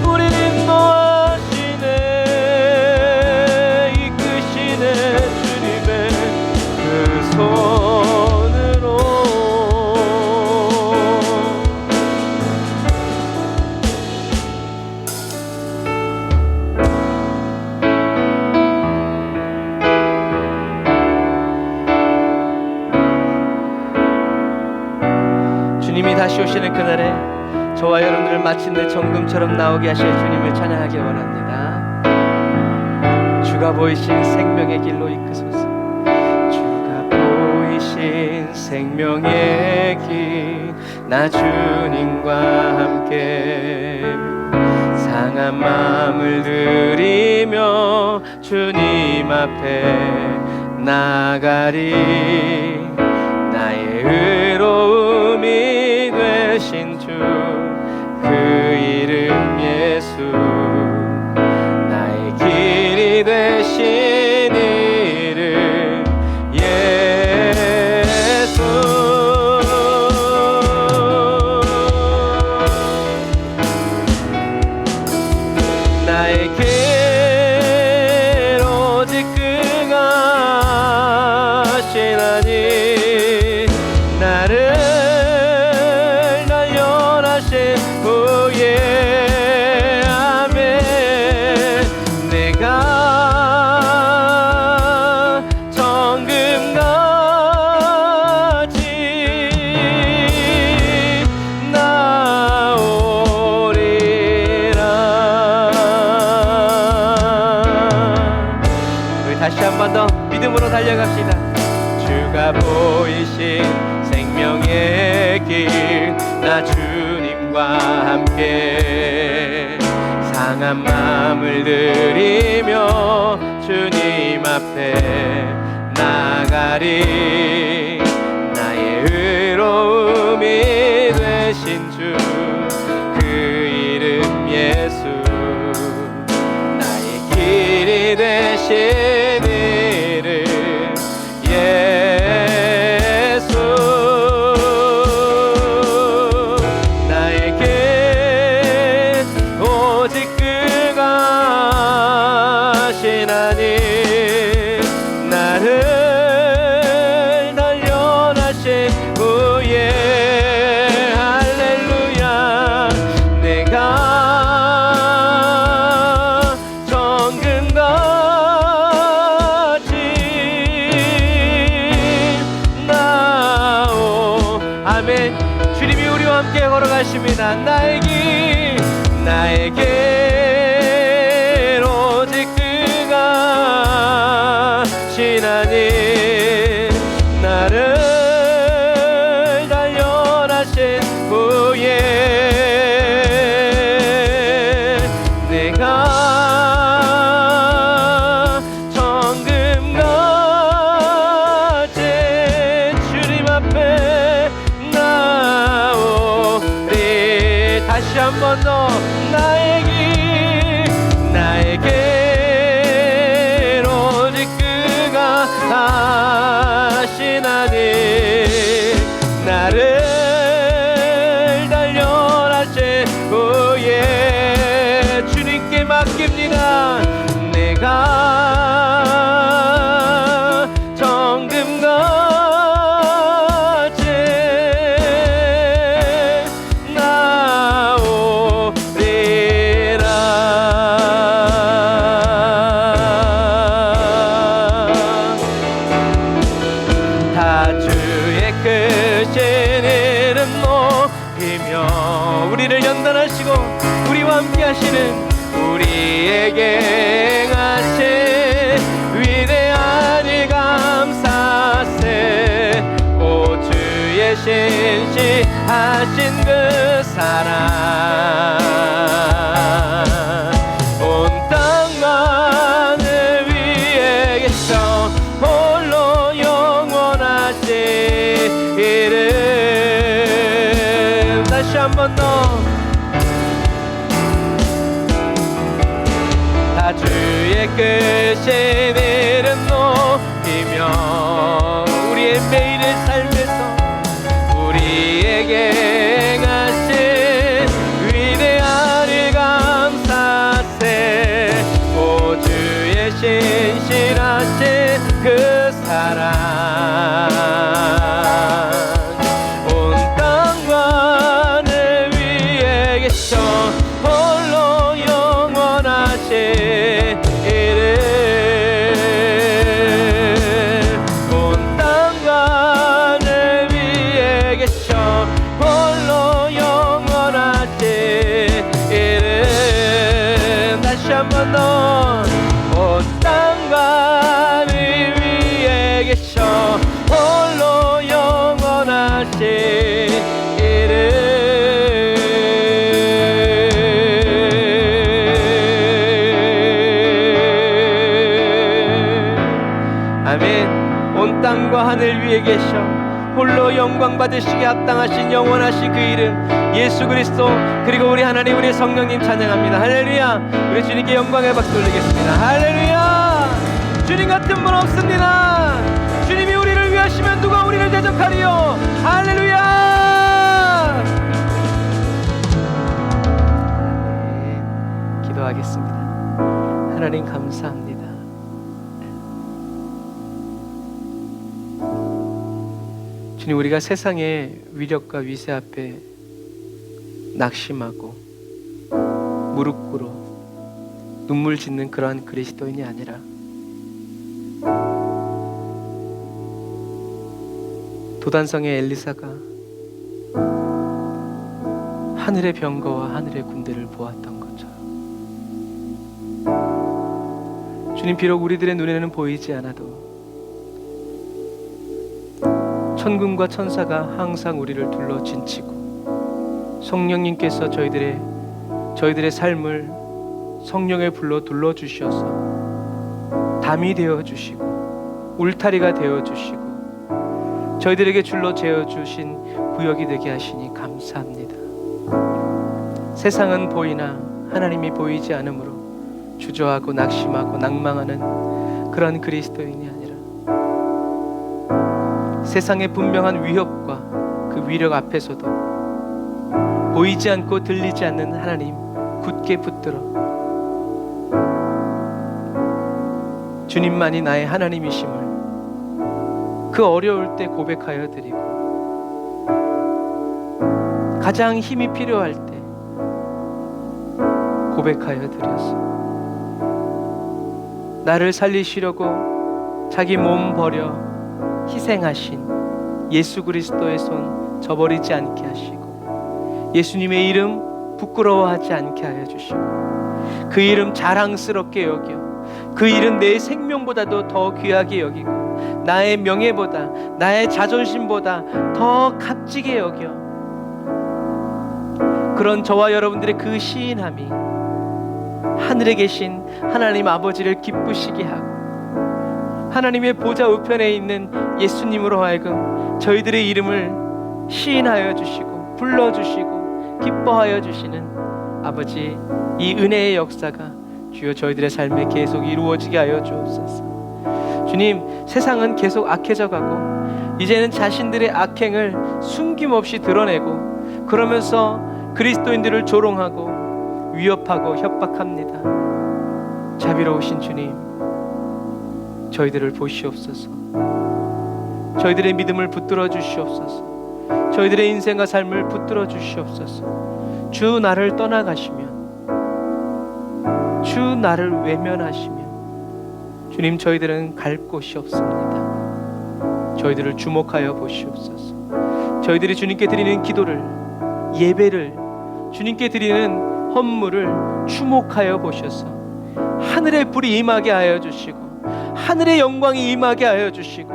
우리 인도하시네, 이끄시네. 주님의 그 손으로. 주님이 다시 오시는 그날에 저와 여러분들을 마침내 정금처럼 나오게 하실 주님을 찬양하기 원합니다. 주가 보이신 생명의 길로 이끄소서. 주가 보이신 생명의 길, 나 주님과 함께 상한 마음을 들이며 주님 앞에 나가리. 나의 의로움이 되신 주, 그 이름 예수, 나의 길이 되신 이름 예수. 나의 길 오직 그가 하시나니, 나를 단련하신 후에 아멘. 내가 정금같이 나오리라. 우리 다시 한 번 더 믿음으로 달려갑시다. 주가 보이신 생명의 길, 나 주님과 함께 상한 마음을 들이며 주님 앞에 나가리. 나의 의로움이 되신 주, 그 이름 예수, 나의 길이 되신 이름 예수. 나에게 오직 그가 하시나니, 나를 단련하신 후에 할렐루야. 내가 정금같이 나오. 아멘. 주님이 우리와 함께 걸어가십니다. 나의 길, 나의 길 오직 그가 하시나니, 나를 단련하신 후에 내가 정금같이 주님 앞에 나오리. 다시 한 번 더 나의 길, 나의 길 섬깁니다. 내가 정금같이 나오리라. 다 주의 크신 이름 높이며 우리를 연단하시고 우리와 함께 하시는 우리에게 행하신 위대한 일 감사세. 오 주의 신실하신 그 사랑 온 땅만을 위해 계셔 홀로 영원하시기를. 다시 한 번 더. 다 주의 크신 이름 높이며 우리의 매일의 삶에서 우리에게 행하신 위대한 일 감사세. 오 주의 신실하신 그 사랑 온 땅만을 위해 계셔 홀로 영원하시기를. 온 땅만을 위해 계셔 홀로 영원하시기를. 다시 한 번 더. 온 땅만을 위해 계셔 홀로 영원하시기를. 아멘. 온 땅과 하늘 위에 계셔 홀로 영광 받으시기에 합당하신 영원하신 그 이름 예수 그리스도 그리고 우리 하나님 우리 성령님 찬양합니다. 할렐루야. 우리 주님께 영광의 박수 올리겠습니다. 할렐루야. 주님 같은 분 없습니다. 주님이 우리를 위하시면 누가 우리를 대적하리요. 할렐루야. 네, 기도하겠습니다. 하나님 감사합니다. 주님, 우리가 세상의 위력과 위세 앞에 낙심하고 무릎 꿇어 눈물 짓는 그러한 그리스도인이 아니라 도단성의 엘리사가 하늘의 병거와 하늘의 군대를 보았던 것처럼 주님, 비록 우리들의 눈에는 보이지 않아도 천군과 천사가 항상 우리를 둘러 진치고 성령님께서 저희들의 삶을 성령의 불로 둘러주셔서 담이 되어주시고 울타리가 되어주시고 저희들에게 줄로 재어주신 구역이 되게 하시니 감사합니다. 세상은 보이나 하나님이 보이지 않으므로 주저하고 낙심하고 낭망하는 그런 그리스도인이 아니라 세상의 분명한 위협과 그 위력 앞에서도 보이지 않고 들리지 않는 하나님 굳게 붙들어 주님만이 나의 하나님이심을 그 어려울 때 고백하여 드리고 가장 힘이 필요할 때 고백하여 드려서 나를 살리시려고 자기 몸 버려 희생하신 예수 그리스도의 손 저버리지 않게 하시고 예수님의 이름 부끄러워하지 않게 하여 주시고 그 이름 자랑스럽게 여겨 그 이름 내 생명보다도 더 귀하게 여기고 나의 명예보다 나의 자존심보다 더 값지게 여겨 그런 저와 여러분들의 그 시인함이 하늘에 계신 하나님 아버지를 기쁘시게 하고 하나님의 보좌 우편에 있는 예수님으로 하여금 저희들의 이름을 시인하여 주시고 불러주시고 기뻐하여 주시는 아버지, 이 은혜의 역사가 주여 저희들의 삶에 계속 이루어지게 하여 주옵소서. 주님, 세상은 계속 악해져 가고 이제는 자신들의 악행을 숨김없이 드러내고 그러면서 그리스도인들을 조롱하고 위협하고 협박합니다. 자비로우신 주님, 저희들을 보시옵소서. 저희들의 믿음을 붙들어 주시옵소서. 저희들의 인생과 삶을 붙들어 주시옵소서. 주 나를 떠나가시면, 주 나를 외면하시면 주님, 저희들은 갈 곳이 없습니다. 저희들을 주목하여 보시옵소서. 저희들이 주님께 드리는 기도를, 예배를, 주님께 드리는 헌물을 주목하여 보셔서 하늘의 불이 임하게 하여 주시고, 하늘의 영광이 임하게 하여 주시고,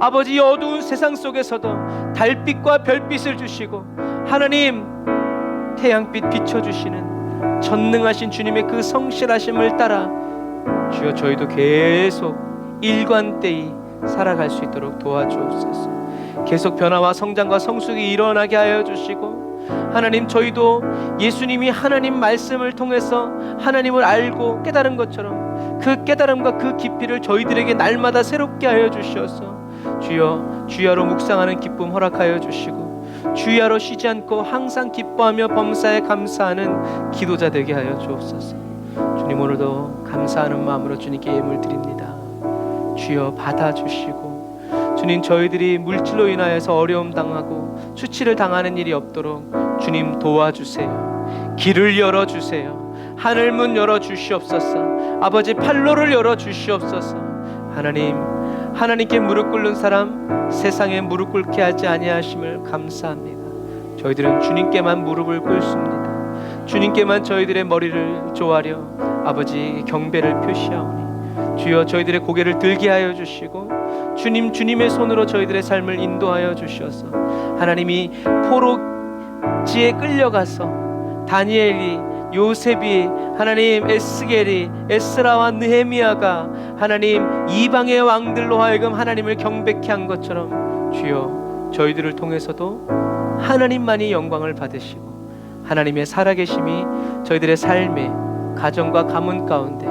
아버지, 어두운 세상 속에서도 달빛과 별빛을 주시고, 하나님 태양빛 비춰주시는 전능하신 주님의 그 성실하심을 따라 주여 저희도 계속 일관되이 살아갈 수 있도록 도와주옵소서. 계속 변화와 성장과 성숙이 일어나게 하여 주시고, 하나님, 저희도 예수님이 하나님 말씀을 통해서 하나님을 알고 깨달은 것처럼 그 깨달음과 그 깊이를 저희들에게 날마다 새롭게 하여 주시옵소서. 주여, 주야로 묵상하는 기쁨 허락하여 주시고, 주야로 쉬지 않고 항상 기뻐하며 범사에 감사하는 기도자 되게 하여 주옵소서. 주님, 오늘도 감사하는 마음으로 주님께 예물 드립니다. 주여, 받아주시고, 주님, 저희들이 물질로 인하여서 어려움 당하고 수치를 당하는 일이 없도록 주님 도와주세요. 길을 열어주세요. 하늘문 열어주시옵소서. 아버지, 판로를 열어주시옵소서. 하나님, 하나님께 무릎 꿇는 사람 세상에 무릎 꿇게 하지 아니하심을 감사합니다. 저희들은 주님께만 무릎을 꿇습니다. 주님께만 저희들의 머리를 조아려 아버지 경배를 표시하오니, 주여 저희들의 고개를 들게 하여 주시고, 주님, 주님의 손으로 저희들의 삶을 인도하여 주셔서 하나님이 포로지에 끌려가서 다니엘이, 요셉이, 하나님 에스겔이, 에스라와 느헤미야가 하나님 이방의 왕들로 하여금 하나님을 경배케 한 것처럼 주여 저희들을 통해서도 하나님만이 영광을 받으시고 하나님의 살아계심이 저희들의 삶에, 가정과 가문 가운데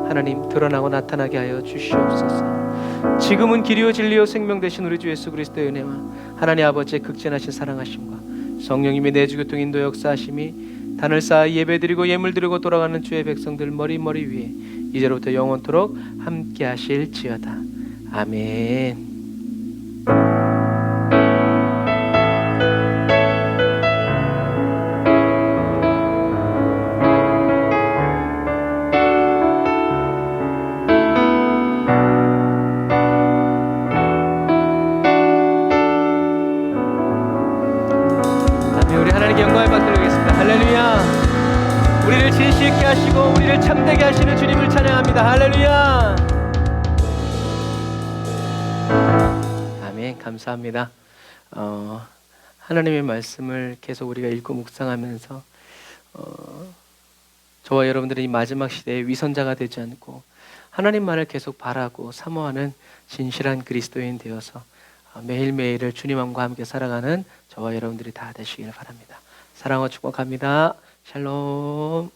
하나님 드러나고 나타나게 하여 주시옵소서. 지금은 길이요 진리요 생명 되신 우리 주 예수 그리스도의 은혜와 하나님 아버지의 극진하신 사랑하심과 성령님의 내주교통 인도 역사하심이 단을 쌓아 예배드리고 예물드리고 돌아가는 주의 백성들 머리 위에 이제로부터 영원토록 함께 하실지어다. 아멘. 우리 하나님께 영광을 받드리겠습니다. 할렐루야. 우리를 진실 있게 하시고 우리를 참되게 하시는 주님을 찬양합니다. 할렐루야. 아멘. 감사합니다. 하나님의 말씀을 계속 우리가 읽고 묵상하면서 저와 여러분들이 이 마지막 시대의 위선자가 되지 않고 하나님만을 계속 바라고 사모하는 진실한 그리스도인 되어서 매일매일을 주님과 함께 살아가는 저와 여러분들이 다 되시길 바랍니다. 사랑과 축복합니다. 샬롬.